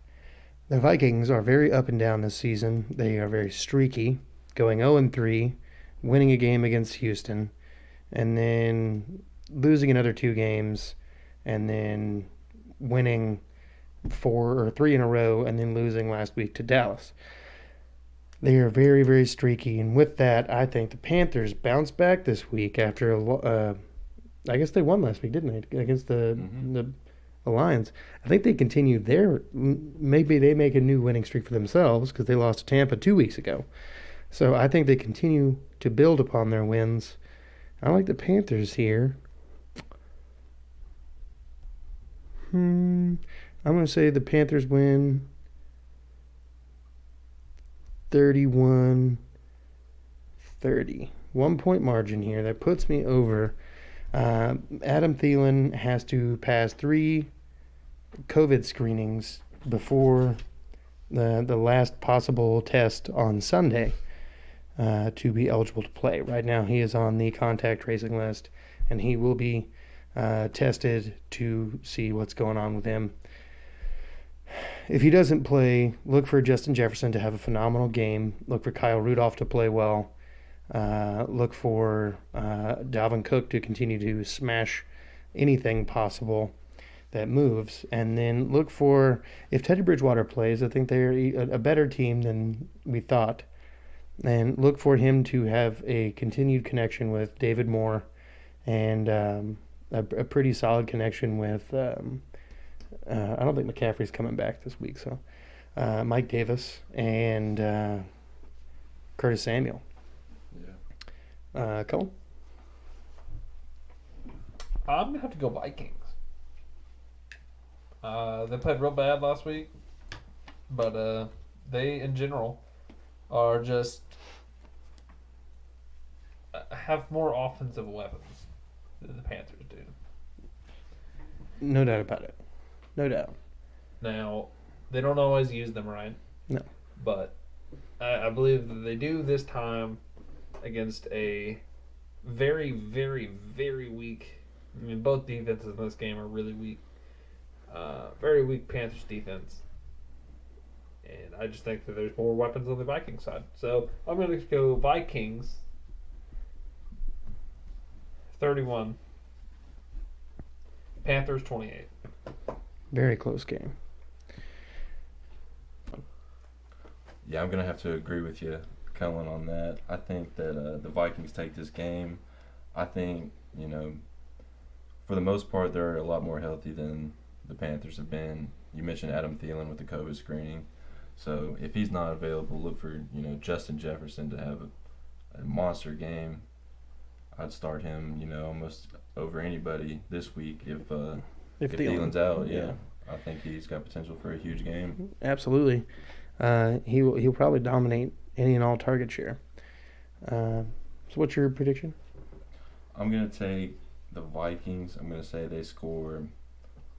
The Vikings are very up and down this season. They are very streaky, going 0-3, winning a game against Houston, and then losing another 2 games, and then winning 4 or 3 in a row, and then losing last week to Dallas. They are very, very streaky, and with that, I think the Panthers bounce back this week after I guess they won last week, didn't they, against the Lions. I think they continue maybe they make a new winning streak for themselves because they lost to Tampa 2 weeks ago. So I think they continue to build upon their wins. I like the Panthers here. I'm going to say the Panthers win 31-30. 1-point margin here. That puts me over. Adam Thielen has to pass 3 COVID screenings before the last possible test on Sunday to be eligible to play. Right now he is on the contact tracing list, and he will be tested to see what's going on with him. If he doesn't play, look for Justin Jefferson to have a phenomenal game. Look for Kyle Rudolph to play well. Look for Dalvin Cook to continue to smash anything possible that moves. And then look for, if Teddy Bridgewater plays, I think they're a better team than we thought. And look for him to have a continued connection with David Moore and a pretty solid connection with, I don't think McCaffrey's coming back this week, so Mike Davis and Curtis Samuel. Yeah. Cole? I'm going to have to go Vikings. They played real bad last week, but they, in general, are just have more offensive weapons than the Panthers do. No doubt about it. No doubt. Now, they don't always use them right. No. But I believe that they do this time against a very, very, very weak. I mean, both defenses in this game are really weak. Very weak Panthers defense. And I just think that there's more weapons on the Vikings side. So I'm going to go Vikings 31. Panthers 28. Very close game. Yeah, I'm going to have to agree with you, Cullen, on that. I think that the Vikings take this game. I think, for the most part, they're a lot more healthy than the Panthers have been. You mentioned Adam Thielen with the COVID screening. So if he's not available, look for, Justin Jefferson to have a monster game. I'd start him, almost over anybody this week if Thielen's out. Yeah. I think he's got potential for a huge game. Absolutely. He'll probably dominate any and all target share. So what's your prediction? I'm going to take the Vikings. I'm going to say they score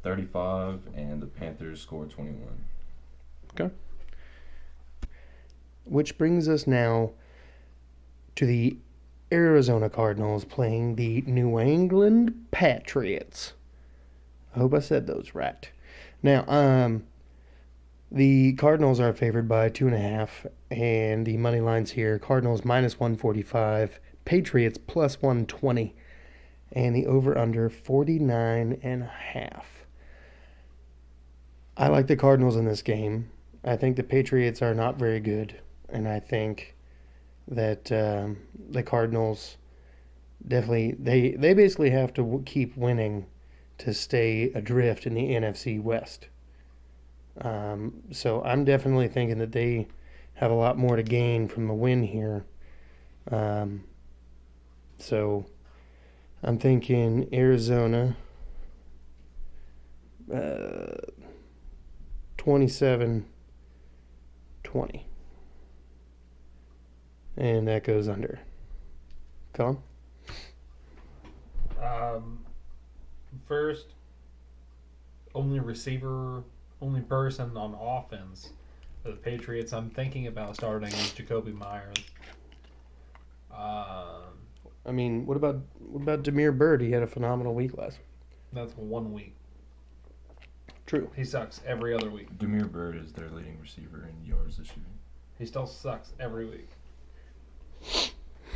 35 and the Panthers score 21. Okay. Which brings us now to the Arizona Cardinals playing the New England Patriots. I hope I said those right. Now, the Cardinals are favored by 2.5, and the money lines here: Cardinals minus 145, Patriots plus 120, and the over/under 49.5. I like the Cardinals in this game. I think the Patriots are not very good, and I think that the Cardinals definitely they basically have to keep winning to stay adrift in the NFC West. So I'm definitely thinking that they have a lot more to gain from the win here. So I'm thinking Arizona 27-20. And that goes under. Colin? First, only person on offense for the Patriots I'm thinking about starting is Jacoby Myers. I mean, what about Demir Bird? He had a phenomenal week last week. That's 1 week. True. He sucks every other week. Demir Bird is their leading receiver in yards this year. He still sucks every week.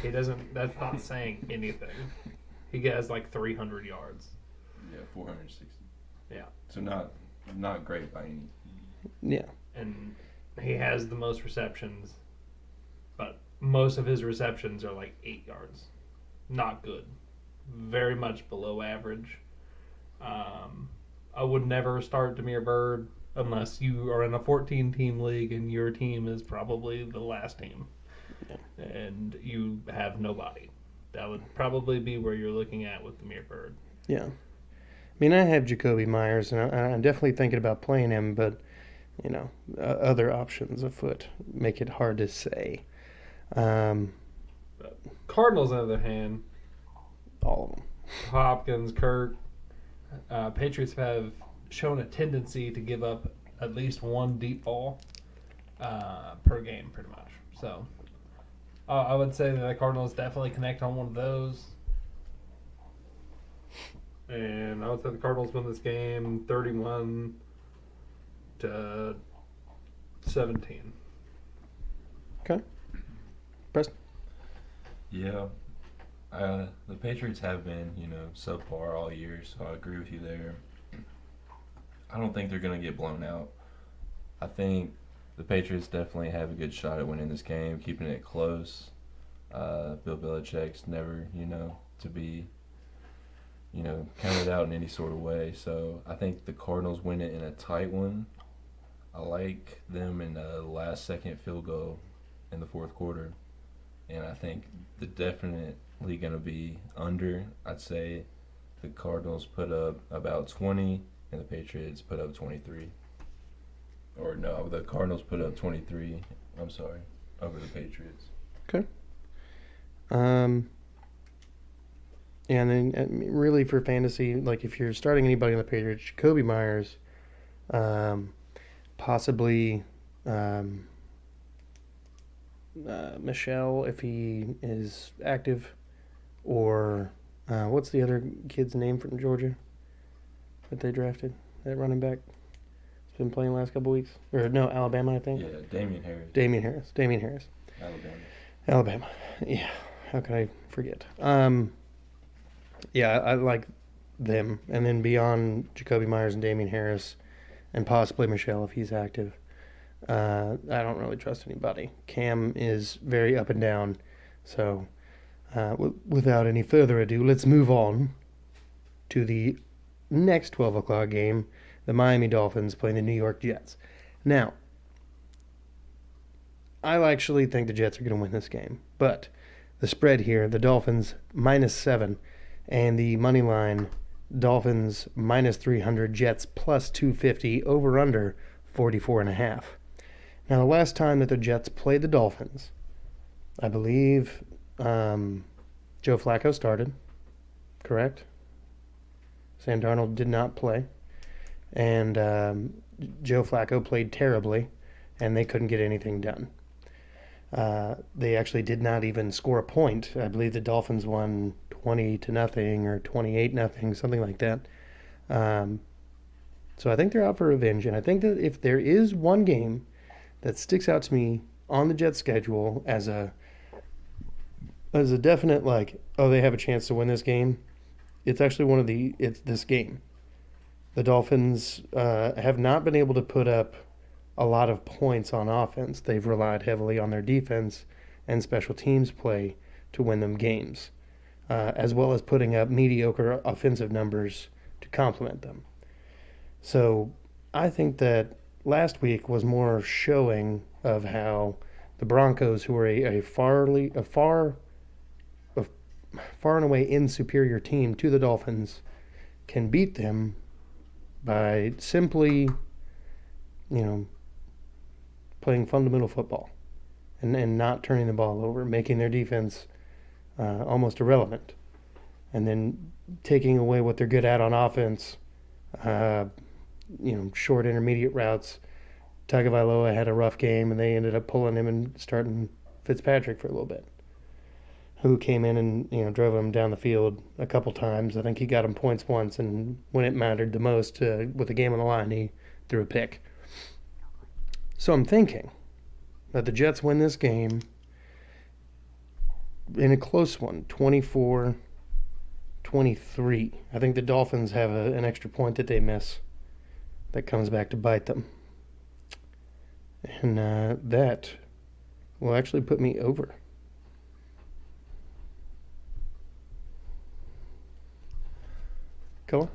He doesn't. That's not saying anything. He has like 300 yards. Yeah, 460. Yeah. So not great by any. Yeah. And he has the most receptions, but most of his receptions are like 8 yards. Not good. Very much below average. I would never start Demir Bird unless you are in a 14-team league and your team is probably the last team. Yeah. And you have nobody. That would probably be where you're looking at with Demir Bird. Yeah. I mean, I have Jacoby Myers, and I'm definitely thinking about playing him, but, other options afoot make it hard to say. Cardinals, on the other hand, all of them. Hopkins, Kirk, Patriots have shown a tendency to give up at least one deep ball per game, pretty much. So I would say that the Cardinals definitely connect on one of those. And I would say the Cardinals win this game 31-17. Okay. Preston? Yeah. The Patriots have been, subpar all year, so I agree with you there. I don't think they're going to get blown out. I think the Patriots definitely have a good shot at winning this game, keeping it close. Bill Belichick's never, to be, counted out in any sort of way. So I think the Cardinals win it in a tight one. I like them in a last-second field goal in the fourth quarter. And I think they're definitely going to be under. I'd say the Cardinals put up about 20 and the Patriots put up 23. Or no, the Cardinals put up 23, over the Patriots. Okay. And then really for fantasy, like if you're starting anybody on the Patriots, Jacoby Myers, possibly Michelle if he is active, or what's the other kid's name from Georgia that they drafted? That running back has been playing the last couple weeks, or no, Alabama, I think. Yeah, Damian Harris. Alabama. Yeah. How could I forget? Yeah, I like them, and then beyond Jacoby Myers and Damian Harris, and possibly Michelle if he's active. I don't really trust anybody. Cam is very up and down. So, without any further ado, let's move on to the next 12 o'clock game, the Miami Dolphins playing the New York Jets. Now, I actually think the Jets are going to win this game, but the spread here, the Dolphins -7, and the money line, Dolphins -300, Jets +250, over/under 44.5. Now, the last time that the Jets played the Dolphins, I believe Joe Flacco started, correct? Sam Darnold did not play, and Joe Flacco played terribly, and they couldn't get anything done. They actually did not even score a point. I believe the Dolphins won 20-0 or 28-0, something like that. So I think they're out for revenge, and I think that if there is one game that sticks out to me on the Jets schedule as a definite, like, oh, they have a chance to win this game, it's actually it's this game. The Dolphins have not been able to put up a lot of points on offense. They've relied heavily on their defense and special teams play to win them games, as well as putting up mediocre offensive numbers to complement them. So I think that last week was more showing of how the Broncos, who are a far and away inferior team to the Dolphins, can beat them by simply, playing fundamental football and not turning the ball over, making their defense almost irrelevant, and then taking away what they're good at on offense, short intermediate routes. Tagovailoa had a rough game, and they ended up pulling him and starting Fitzpatrick for a little bit, who came in and drove him down the field a couple times. I think he got him points once, and when it mattered the most, with the game on the line, he threw a pick. So I'm thinking that the Jets win this game in a close one, 24-23. I think the Dolphins have an extra point that they miss that comes back to bite them. And that will actually put me over. Go.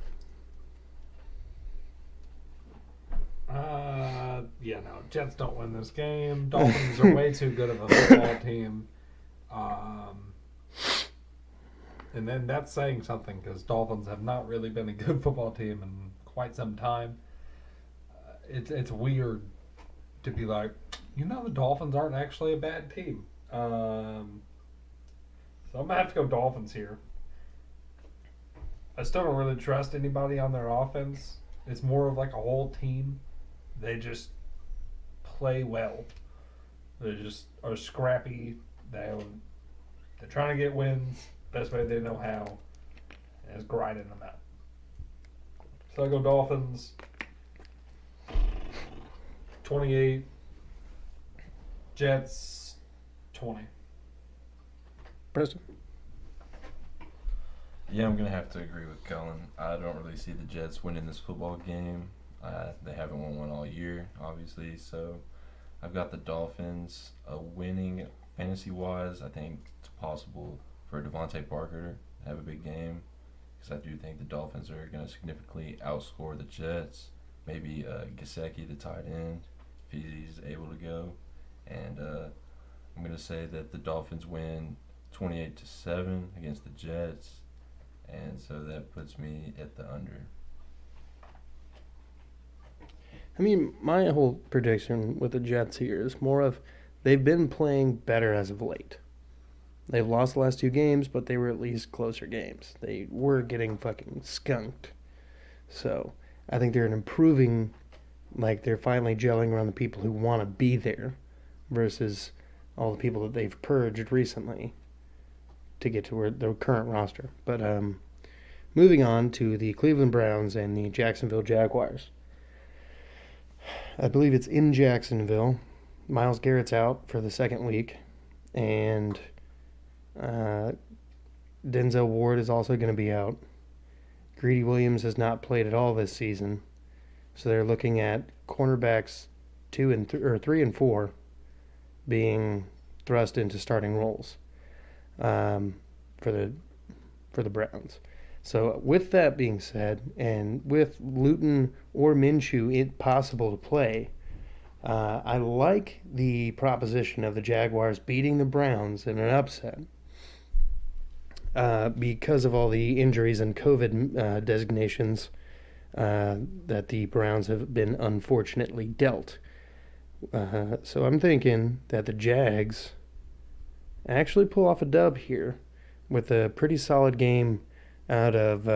Jets don't win this game. Dolphins are way too good of a football team. And then that's saying something, because Dolphins have not really been a good football team in quite some time. It's weird to be like, the Dolphins aren't actually a bad team. So I'm going to have to go Dolphins here. I still don't really trust anybody on their offense. It's more of like a whole team. They just play well. They just are scrappy. They're trying to get wins best way they know how, and it's grinding them out. So I go Dolphins 28, Jets 20. Preston? Yeah, I'm going to have to agree with Cullen. I don't really see the Jets winning this football game. They haven't won one all year, obviously, so I've got the Dolphins winning fantasy-wise. I think it's possible for Devontae Parker to have a big game because I do think the Dolphins are going to significantly outscore the Jets. Maybe Gesicki, the tight end, if he's able to go. And I'm going to say that the Dolphins win 28-7 against the Jets. And so that puts me at the under. I mean, my whole prediction with the Jets here is more of they've been playing better as of late. They've lost the last 2 games, but they were at least closer games. They were getting fucking skunked. So I think they're improving, like they're finally gelling around the people who want to be there versus all the people that they've purged recently to get to where the current roster. But moving on to the Cleveland Browns and the Jacksonville Jaguars. I believe it's in Jacksonville. Myles Garrett's out for the second week, and Denzel Ward is also going to be out. Greedy Williams has not played at all this season, so they're looking at cornerbacks 3 and 4 being thrust into starting roles for the Browns. So with that being said, and with Luton or Minshew possible to play, I like the proposition of the Jaguars beating the Browns in an upset because of all the injuries and COVID designations that the Browns have been unfortunately dealt. So I'm thinking that the Jags actually pull off a dub here with a pretty solid game out of,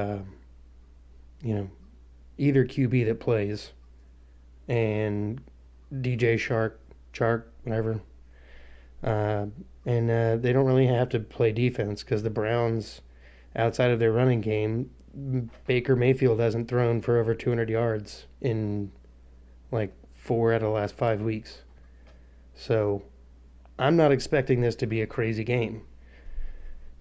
either QB that plays and DJ Chark, whatever. And they don't really have to play defense because the Browns, outside of their running game, Baker Mayfield hasn't thrown for over 200 yards in like 4 out of the last 5 weeks. So I'm not expecting this to be a crazy game.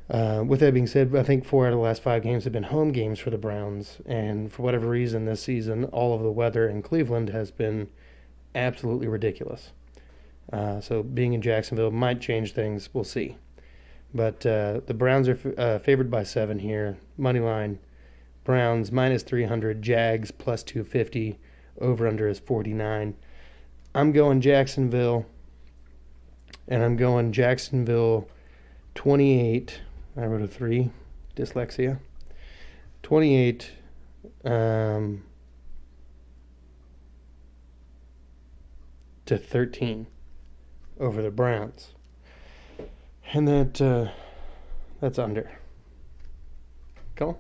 With that being said, I think 4 out of the last 5 games have been home games for the Browns, and for whatever reason this season, all of the weather in Cleveland has been absolutely ridiculous. So being in Jacksonville might change things. We'll see. But the Browns are favored by 7 here. Money line, Browns minus 300, Jags plus 250, over-under is 49. I'm going Jacksonville, and I'm going Jacksonville 28. I wrote a 3, dyslexia. 28 to 13 over the Browns. And that's under. Cole?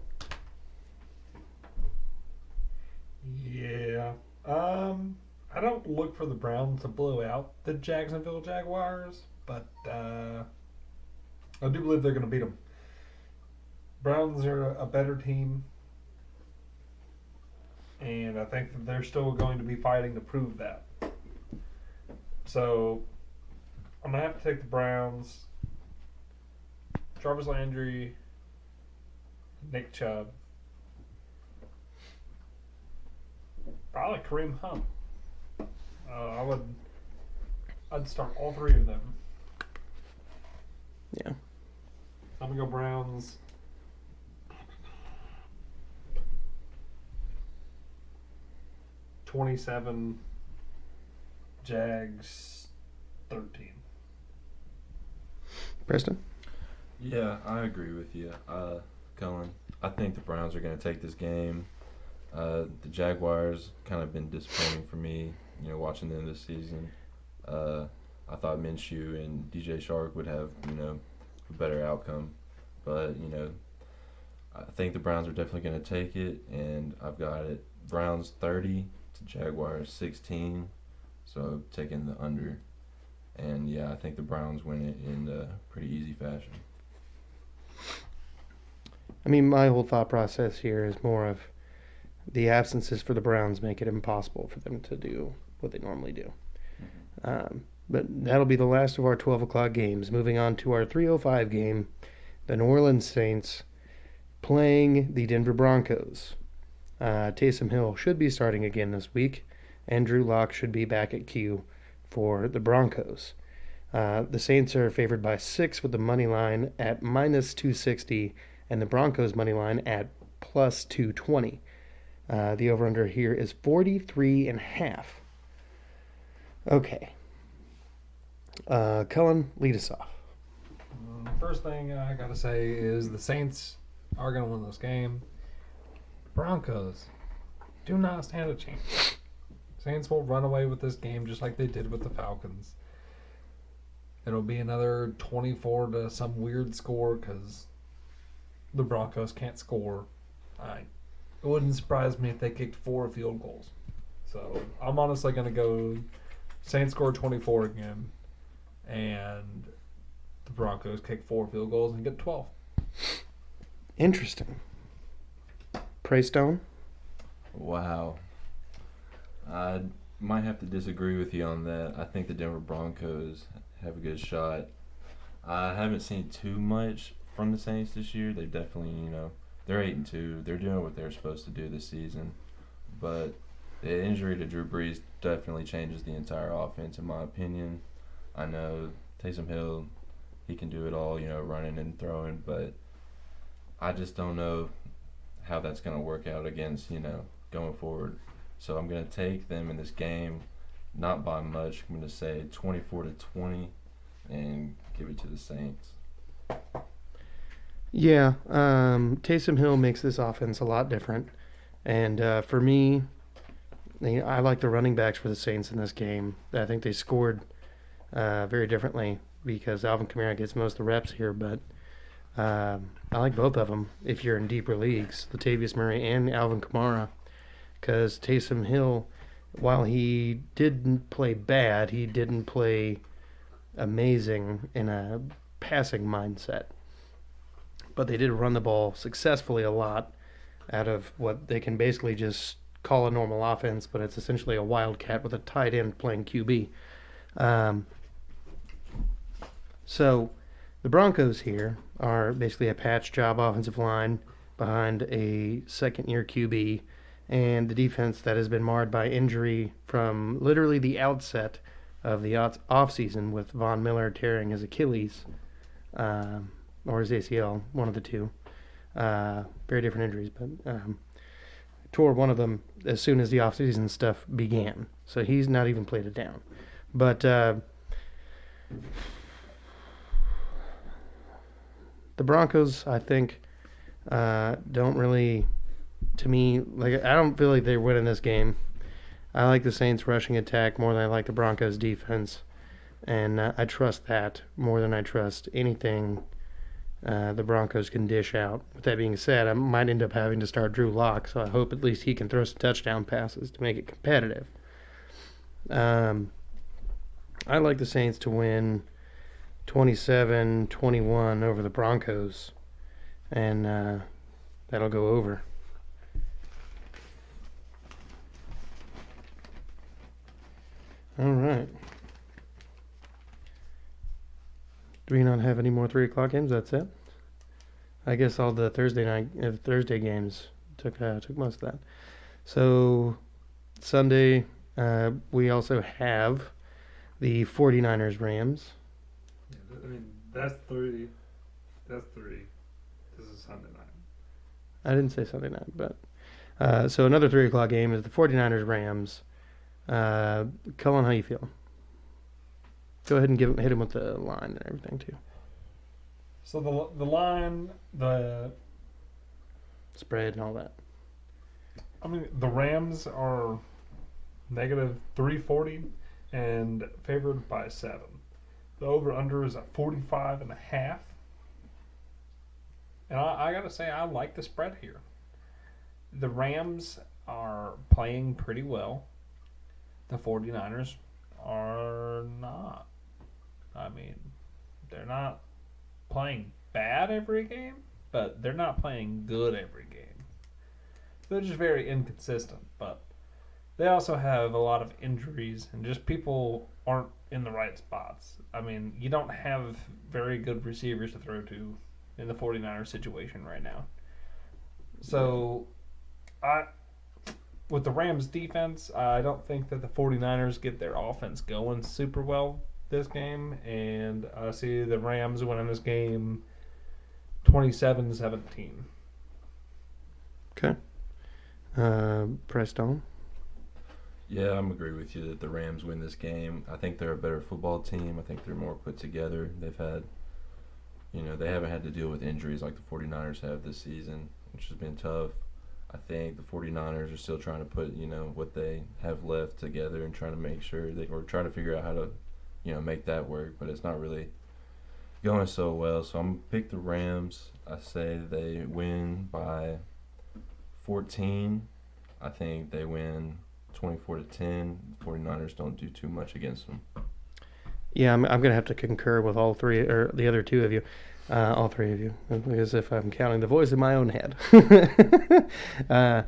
Yeah. I don't look for the Browns to blow out the Jacksonville Jaguars, but I do believe they're going to beat them. Browns are a better team, and I think that they're still going to be fighting to prove that. So I'm going to have to take the Browns. Jarvis Landry, Nick Chubb, probably Kareem Hunt. I'd start all 3 of them. Yeah. I'm going to go Browns. $27, Jags 13. Preston? Yeah, I agree with you, Cullen. I think the Browns are going to take this game. The Jaguars kind of been disappointing for me, watching them this season. I thought Minshew and DJ Chark would have, a better outcome. But, I think the Browns are definitely going to take it, and I've got it Browns 30 to Jaguars 16, so taking the under. And, yeah, I think the Browns win it in a pretty easy fashion. I mean, my whole thought process here is more of the absences for the Browns make it impossible for them to do what they normally do. Mm-hmm. But that'll be the last of our 12 o'clock games. Moving on to our 3:05 game, the New Orleans Saints playing the Denver Broncos. Taysom Hill should be starting again this week, and Drew Lock should be back at Q for the Broncos. The Saints are favored by 6 with the money line at minus 260 and the Broncos money line at plus 220. The over-under here is 43.5. Okay. Cullen, lead us off. First thing I got to say is the Saints are going to win this game. Broncos do not stand a chance. Saints will run away with this game just like they did with the Falcons. It'll be another 24 to some weird score because the Broncos can't score. It wouldn't surprise me if they kicked 4 field goals. So I'm honestly going to go Saints score 24 again, and the Broncos kick 4 field goals and get 12. Interesting. Praystone? Wow. I might have to disagree with you on that. I think the Denver Broncos have a good shot. I haven't seen too much from the Saints this year. They've definitely, they're 8-2. They're doing what they're supposed to do this season. But the injury to Drew Brees definitely changes the entire offense, in my opinion. I know Taysom Hill, he can do it all, running and throwing, but I just don't know how that's going to work out against, going forward. So I'm going to take them in this game, not by much. I'm going to say 24-20 and give it to the Saints. Yeah, Taysom Hill makes this offense a lot different. And for me, I like the running backs for the Saints in this game. I think they scored very differently because Alvin Kamara gets most of the reps here, but I like both of them if you're in deeper leagues, Latavius Murray and Alvin Kamara, because Taysom Hill, while he didn't play bad, he didn't play amazing in a passing mindset. But they did run the ball successfully a lot out of what they can basically just call a normal offense, but it's essentially a wildcat with a tight end playing QB. So the Broncos here are basically a patch job offensive line behind a second-year QB and the defense that has been marred by injury from literally the outset of the offseason with Von Miller tearing his Achilles or his ACL, one of the two. Very different injuries, but tore one of them as soon as the offseason stuff began. So he's not even played it down. But the Broncos, I think, don't really, to me, I don't feel like they're winning this game. I like the Saints rushing attack more than I like the Broncos defense. And I trust that more than I trust anything the Broncos can dish out. With that being said, I might end up having to start Drew Lock, so I hope at least he can throw some touchdown passes to make it competitive. I like the Saints to win 27-21 over the Broncos, and that'll go over. All right. Do we not have any more 3 o'clock games? That's it. I guess all the Thursday games took most of that. So Sunday, we also have the 49ers Rams. Yeah, I mean, that's 3. That's 3. This is Sunday night. I didn't say Sunday night, but so another 3 o'clock game is the 49ers Rams. Cullen, how you feel? Go ahead and hit him with the line and everything too. So the line, the spread and all that. I mean, the Rams are negative 340 and favored by 7. The over-under is at 45.5. And I got to say, I like the spread here. The Rams are playing pretty well. The 49ers are not. I mean, they're not playing bad every game, but they're not playing good every game. They're just very inconsistent, but they also have a lot of injuries and just people aren't in the right spots. I mean, you don't have very good receivers to throw to in the 49ers situation right now. So with the Rams defense, I don't think that the 49ers get their offense going super well this game, and I see the Rams winning this game 27-17. Okay. Preston. Yeah, I'm agree with you that the Rams win this game. I think they're a better football team. I think they're more put together. They've had, they haven't had to deal with injuries like the 49ers have this season, which has been tough. I think the 49ers are still trying to put, what they have left together and trying to make sure or trying to figure out how to, make that work. But it's not really going so well. So I'm going to pick the Rams. I say they win by 14. I think they win 24-10. 49ers don't do too much against them. Yeah, I'm going to have to concur with all three, or the other two of you. All three of you, because if I'm counting the voice in my own head. I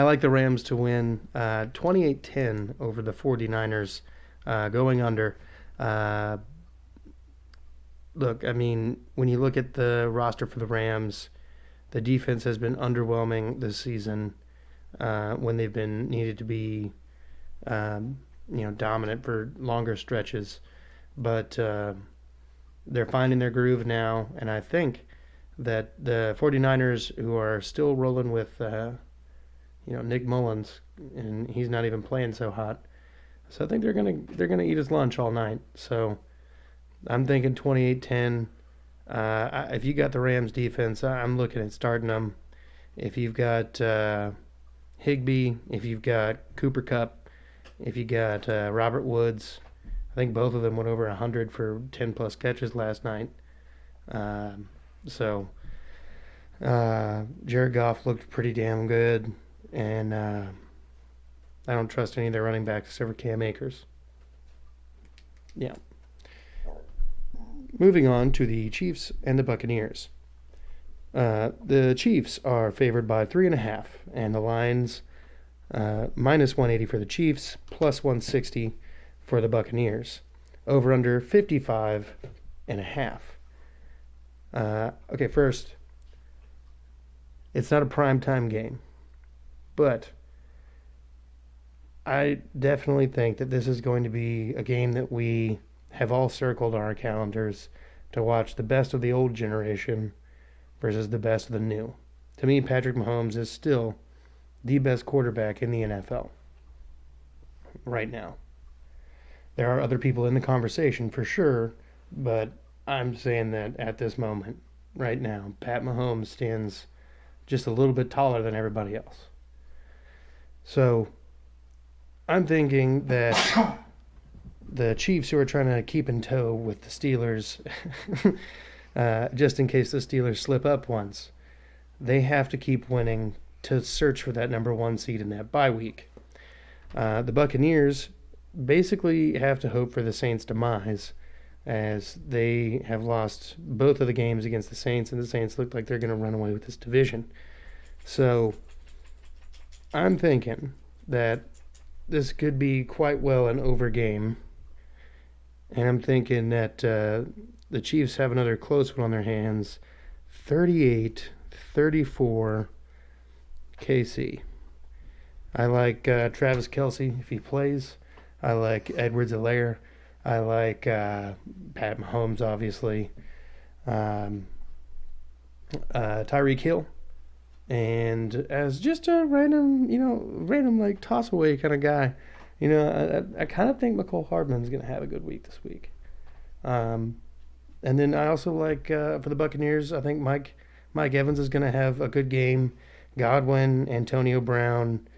like the Rams to win 28-10 over the 49ers, going under. Look, I mean, when you look at the roster for the Rams, the defense has been underwhelming this season when they've been needed to be, dominant for longer stretches. But they're finding their groove now, and I think that the 49ers, who are still rolling with, Nick Mullins, and he's not even playing so hot, so I think they're gonna eat his lunch all night. So I'm thinking 28-10. If you got the Rams defense, I'm looking at starting them. If you've got Higbee, if you've got Cooper Kupp, if you got Robert Woods. I think both of them went over 100 for 10-plus catches last night. Jared Goff looked pretty damn good, and I don't trust any of their running backs except for Cam Akers. Yeah. Moving on to the Chiefs and the Buccaneers. The Chiefs are favored by 3.5, and the line's minus 180 for the Chiefs, plus 160 for the Buccaneers. Over under 55.5. Okay, first, it's not a primetime game, but I definitely think that this is going to be a game that we have all circled on our calendars to watch the best of the old generation versus the best of the new. To me, Patrick Mahomes is still the best quarterback in the NFL right now. There are other people in the conversation for sure, but I'm saying that at this moment, right now, Pat Mahomes stands just a little bit taller than everybody else. So I'm thinking that the Chiefs, who are trying to keep in tow with the Steelers, just in case the Steelers slip up once, they have to keep winning to search for that number one seed in that bye week. The Buccaneers basically have to hope for the Saints' demise, as they have lost both of the games against the Saints, and the Saints look like they're going to run away with this division. So I'm thinking that this could be quite well an over game, and I'm thinking that the Chiefs have another close one on their hands, 38-34 KC. I like Travis Kelce if he plays. I like Edwards-Helaire. I like Pat Mahomes, obviously. Tyreek Hill. And as just a random like toss-away kind of guy, I kind of think McCole Hardman's going to have a good week this week. And then I also like, for the Buccaneers, I think Mike Evans is going to have a good game. Godwin, Antonio Brown.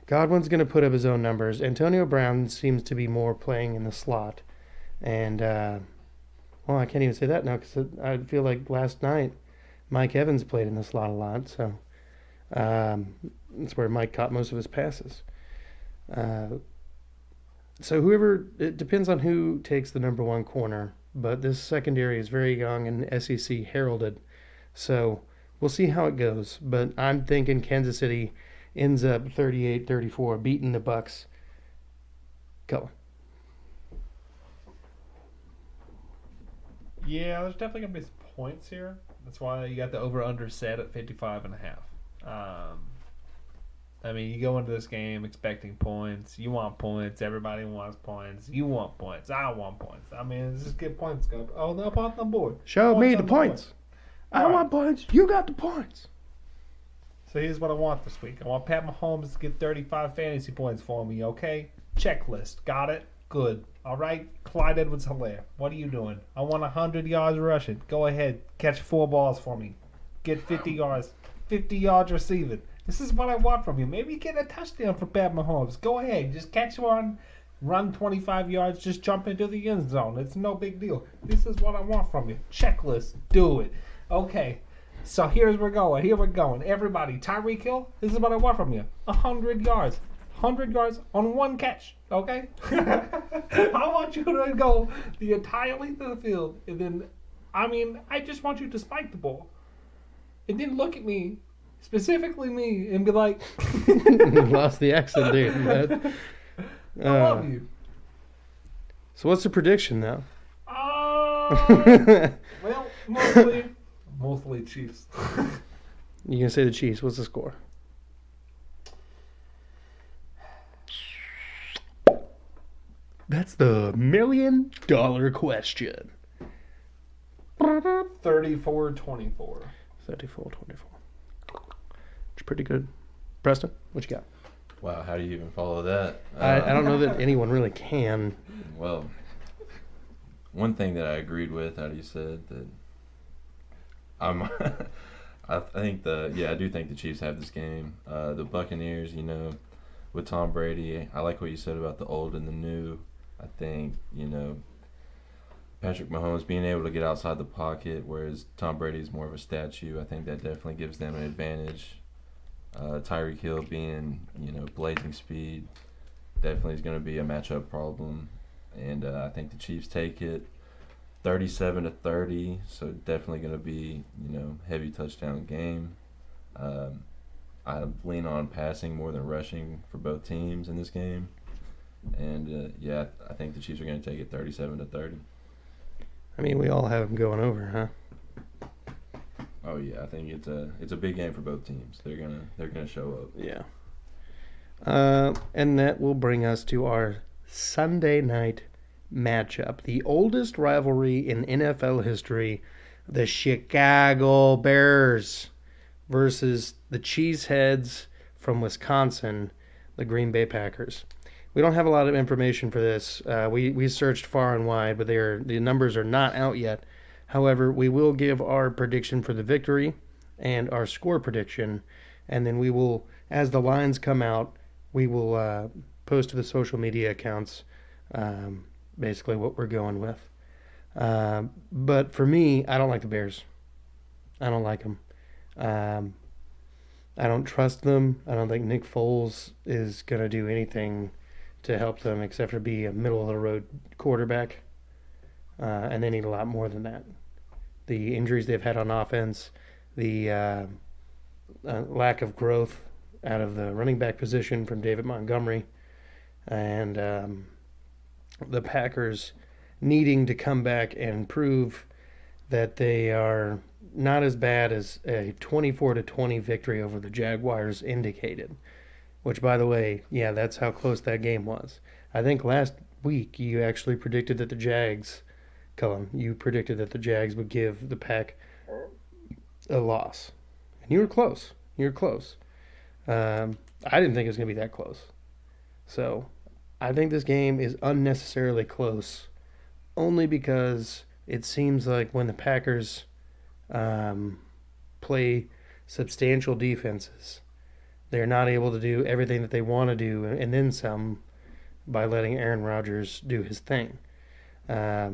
Godwin's going to put up his own numbers. Antonio Brown seems to be more playing in the slot. And, I can't even say that now because I feel like last night Mike Evans played in the slot a lot. So that's where Mike caught most of his passes. It depends on who takes the number one corner. But this secondary is very young and SEC heralded. So we'll see how it goes. But I'm thinking Kansas City ends up 38-34, beating the Bucs. Go. Yeah, there's definitely going to be some points here. That's why you got the over-under set at 55.5. I mean, you go into this game expecting points. You want points. Everybody wants points. You want points. I want points. I mean, let's just get points up on the board. Show Points me on the points. board. I All want points. You got the points. So here's what I want this week. I want Pat Mahomes to get 35 fantasy points for me, okay? Checklist. Got it? Good. All right? Clyde Edwards-Helaire. What are you doing? I want 100 yards rushing. Go ahead. Catch 4 balls for me. Get 50 yards. 50 yards receiving. This is what I want from you. Maybe get a touchdown for Pat Mahomes. Go ahead. Just catch one. Run 25 yards. Just jump into the end zone. It's no big deal. This is what I want from you. Checklist. Do it. Okay. So here's where we're going. Here we're going. Everybody, Tyreek Hill, this is what I want from you. 100 yards. 100 yards on one catch. Okay? I want you to go the entire length of the field. And then, I just want you to spike the ball. And then look at me, specifically me, and be like... Lost the accent, dude. I love you. So what's the prediction now? Well, mostly Chiefs. You gonna say the Chiefs? What's the score? That's the $1 million question. 34-24. 34-24. It's pretty good. Preston, what you got? Wow, how do you even follow that? I don't know that anyone really can. Well, one thing that I agreed with, how you said that I do think the Chiefs have this game. The Buccaneers, with Tom Brady, I like what you said about the old and the new. I think, Patrick Mahomes being able to get outside the pocket, whereas Tom Brady is more of a statue. I think that definitely gives them an advantage. Tyreek Hill being, blazing speed, definitely is going to be a matchup problem. And I think the Chiefs take it 37-30, so definitely going to be, heavy touchdown game. I lean on passing more than rushing for both teams in this game. And, I think the Chiefs are going to take it 37-30. We all have them going over, huh? Oh yeah, I think it's a big game for both teams. They're gonna show up. Yeah. And that will bring us to our Sunday night matchup, the oldest rivalry in NFL history, the Chicago Bears versus the Cheeseheads from Wisconsin, the Green Bay Packers. We don't have a lot of information for this. We searched far and wide, but the numbers are not out yet. However, we will give our prediction for the victory and our score prediction, and then we will, as the lines come out, we will post to the social media accounts basically what we're going with. But for me, I don't like the Bears. I don't like them. I don't trust them. I don't think Nick Foles is going to do anything to help them except for be a middle-of-the-road quarterback. And they need a lot more than that. The injuries they've had on offense, the lack of growth out of the running back position from David Montgomery, and the Packers needing to come back and prove that they are not as bad as a 24-20 victory over the Jaguars indicated. Which, by the way, that's how close that game was. I think last week you actually predicted that the Jags, Cullen, you predicted that the Jags would give the Pack a loss. And you were close. I didn't think it was going to be that close. So, I think this game is unnecessarily close only because it seems like when the Packers play substantial defenses, they're not able to do everything that they want to do and then some by letting Aaron Rodgers do his thing. I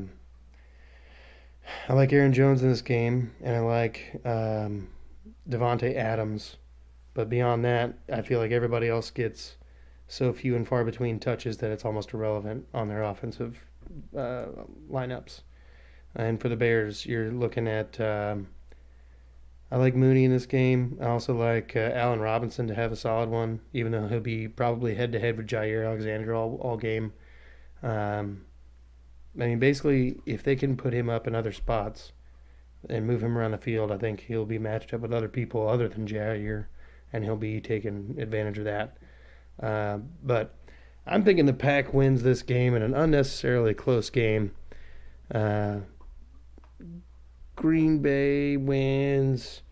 like Aaron Jones in this game, and I like Devontae Adams. But beyond that, I feel like everybody else gets so few and far between touches that it's almost irrelevant on their offensive lineups. And for the Bears, you're looking at I like Mooney in this game. I also like Allen Robinson to have a solid one, even though he'll be probably head-to-head with Jair Alexander all game. Basically, if they can put him up in other spots and move him around the field, I think he'll be matched up with other people other than Jair and he'll be taking advantage of that. But I'm thinking the Pack wins this game in an unnecessarily close game. Green Bay wins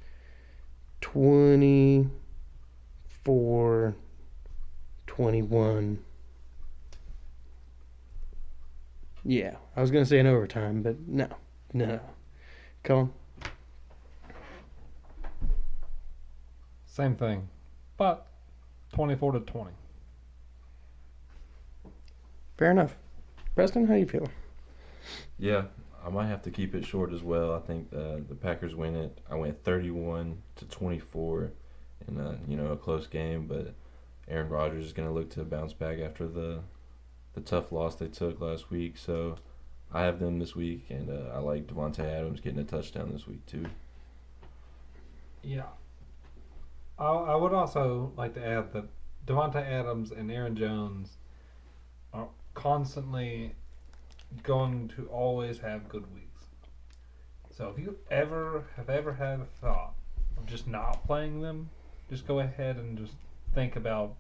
24-21. Yeah, I was going to say in overtime, but no. Colin? Same thing, but 24-20. Fair enough. Preston, how you feeling? Yeah, I might have to keep it short as well. I think the Packers win it. I went 31-24 in a close game, but Aaron Rodgers is going to look to bounce back after the tough loss they took last week. So I have them this week, and I like Devontae Adams getting a touchdown this week too. Yeah. I would also like to add that Devontae Adams and Aaron Jones are constantly going to always have good weeks. So if you have ever had a thought of just not playing them, just go ahead and just think about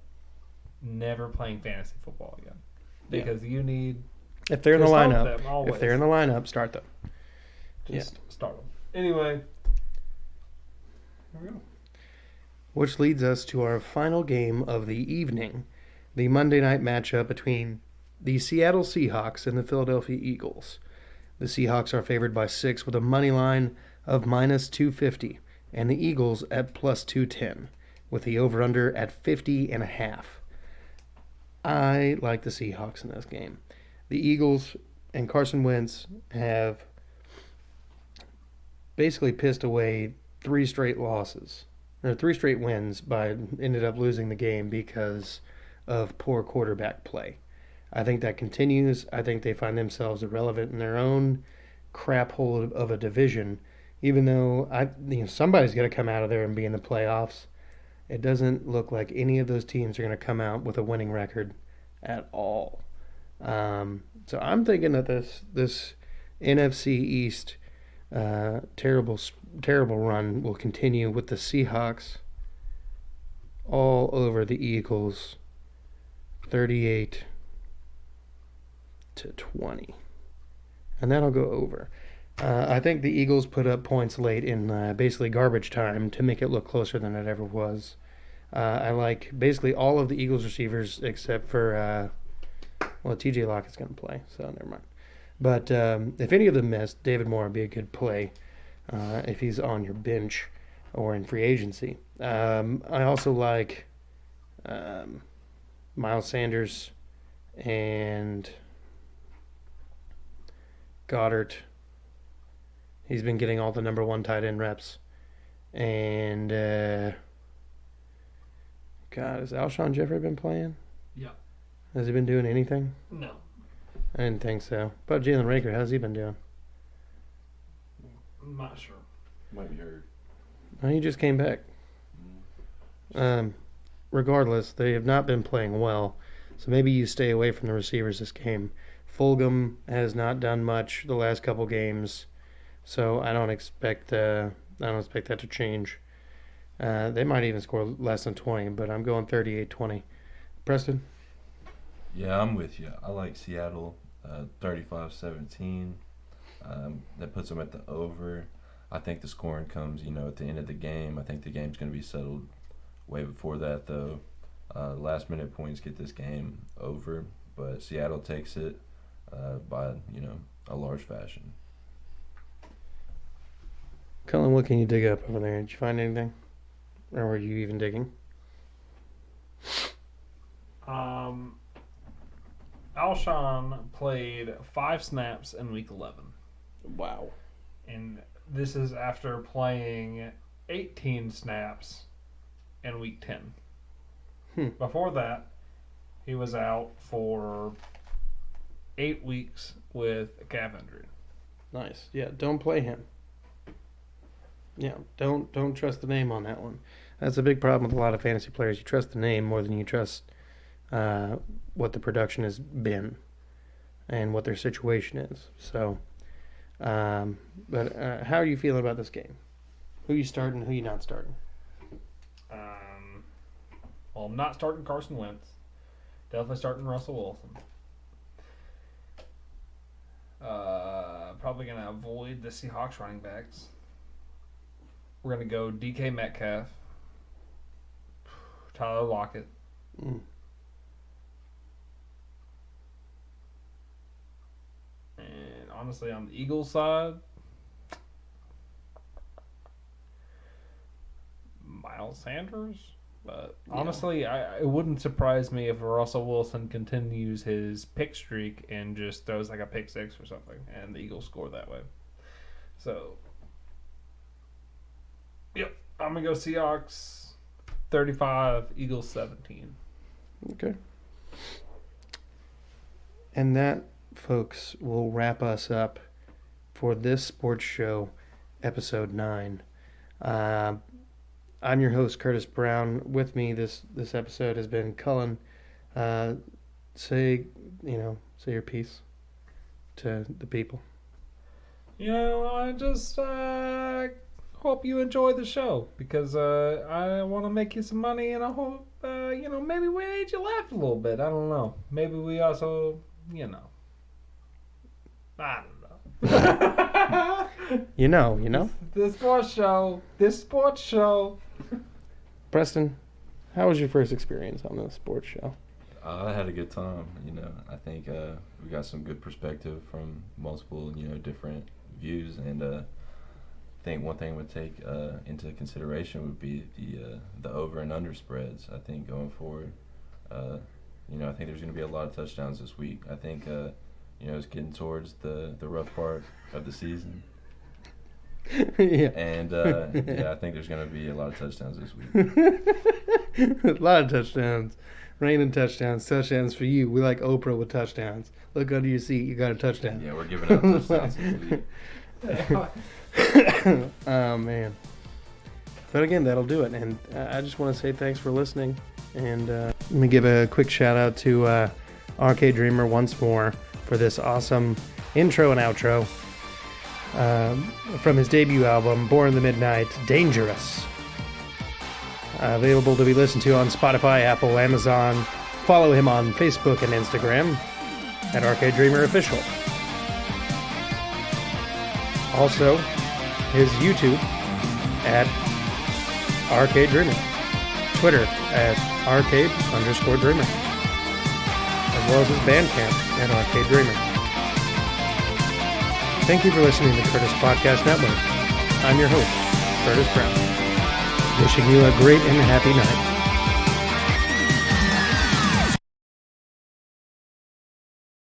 never playing fantasy football again. Because you need if they're in the lineup, start them. Just start them. Anyway, here we go. Which leads us to our final game of the evening, the Monday night matchup between the Seattle Seahawks and the Philadelphia Eagles. The Seahawks are favored by 6 with a money line of -250, and the Eagles at +210, with the over-under at 50.5. I like the Seahawks in this game. The Eagles and Carson Wentz have basically pissed away 3 straight wins by ended up losing the game because of poor quarterback play. I think that continues. I think they find themselves irrelevant in their own crap hole of a division, even though somebody's got to come out of there and be in the playoffs. It doesn't look like any of those teams are going to come out with a winning record at all. So I'm thinking that this NFC East terrible run will continue with the Seahawks all over the Eagles, 38-20, and that'll go over. I think the Eagles put up points late in basically garbage time to make it look closer than it ever was. I like basically all of the Eagles receivers except for TJ Lockett's going to play, so never mind. But if any of them miss, David Moore would be a good play if he's on your bench or in free agency. I also like Miles Sanders and Goddard. He's been getting all the number 1 tight end reps. And, has Alshon Jeffrey been playing? Yeah. Has he been doing anything? No. I didn't think so. But Jalen Rager, how's he been doing? I'm not sure. Might be hurt. Oh, he just came back. Regardless, they have not been playing well, so maybe you stay away from the receivers this game. Fulgham has not done much the last couple games, so I don't expect that to change. They might even score less than 20, but I'm going 38-20. Preston? Yeah, I'm with you. I like Seattle 35-17. That puts them at the over. I think the scoring comes, at the end of the game. I think the game's going to be settled way before that, though. Last-minute points get this game over, but Seattle takes it by, a large fashion. Cullen, what can you dig up over there? Did you find anything? Or were you even digging? Alshon played 5 snaps in Week 11. Wow. And this is after playing 18 snaps in Week 10. Before that, he was out for 8 weeks with a calf injury. Nice. Yeah, don't play him. Yeah, don't trust the name on that one. That's a big problem with a lot of fantasy players. You trust the name more than you trust what the production has been and what their situation is. So, but how are you feeling about this game? Who you starting? Who you not starting? Well, I'm not starting Carson Wentz. Definitely starting Russell Wilson. Probably going to avoid the Seahawks running backs. We're going to go DK Metcalf. Tyler Lockett. Mm. And honestly, on the Eagles side, Miles Sanders. But honestly, it wouldn't surprise me if Russell Wilson continues his pick streak and just throws like a pick six or something, and the Eagles score that way. So, yep, I'm going to go Seahawks 35, Eagles 17. Okay. And that, folks, will wrap us up for this sports show, episode 9. I'm your host, Curtis Brown. With me this episode has been Cullen. Say your piece to the people. I just hope you enjoy the show because I want to make you some money, and I hope maybe we made you laugh a little bit. I don't know. Maybe we also, I don't know. You know. This sports show. Preston, how was your first experience on the sports show? I had a good time. I think we got some good perspective from multiple, different views, and I think one thing would take into consideration would be the over and under spreads. I think going forward, I think there's going to be a lot of touchdowns this week. I think it's getting towards the rough part of the season. Yeah. And I think there's going to be a lot of touchdowns this week. A lot of touchdowns. Raining touchdowns for you. We like Oprah with touchdowns. Look under your seat, you got a touchdown. Yeah, we're giving out touchdowns this week. Oh, man. But again, that'll do it. And I just want to say thanks for listening. And let me give a quick shout out to Arcade Dreamer once more for this awesome intro and outro from his debut album, Born in the Midnight, Dangerous. Available to be listened to on Spotify, Apple, Amazon. Follow him on Facebook and Instagram at Arcade Dreamer Official. Also, his YouTube at Arcade Dreamer. Twitter at Arcade_Dreamer. As well as his Bandcamp at Arcade Dreamer. Thank you for listening to the Curtis Podcast Network. I'm your host, Curtis Brown. Wishing you a great and happy night.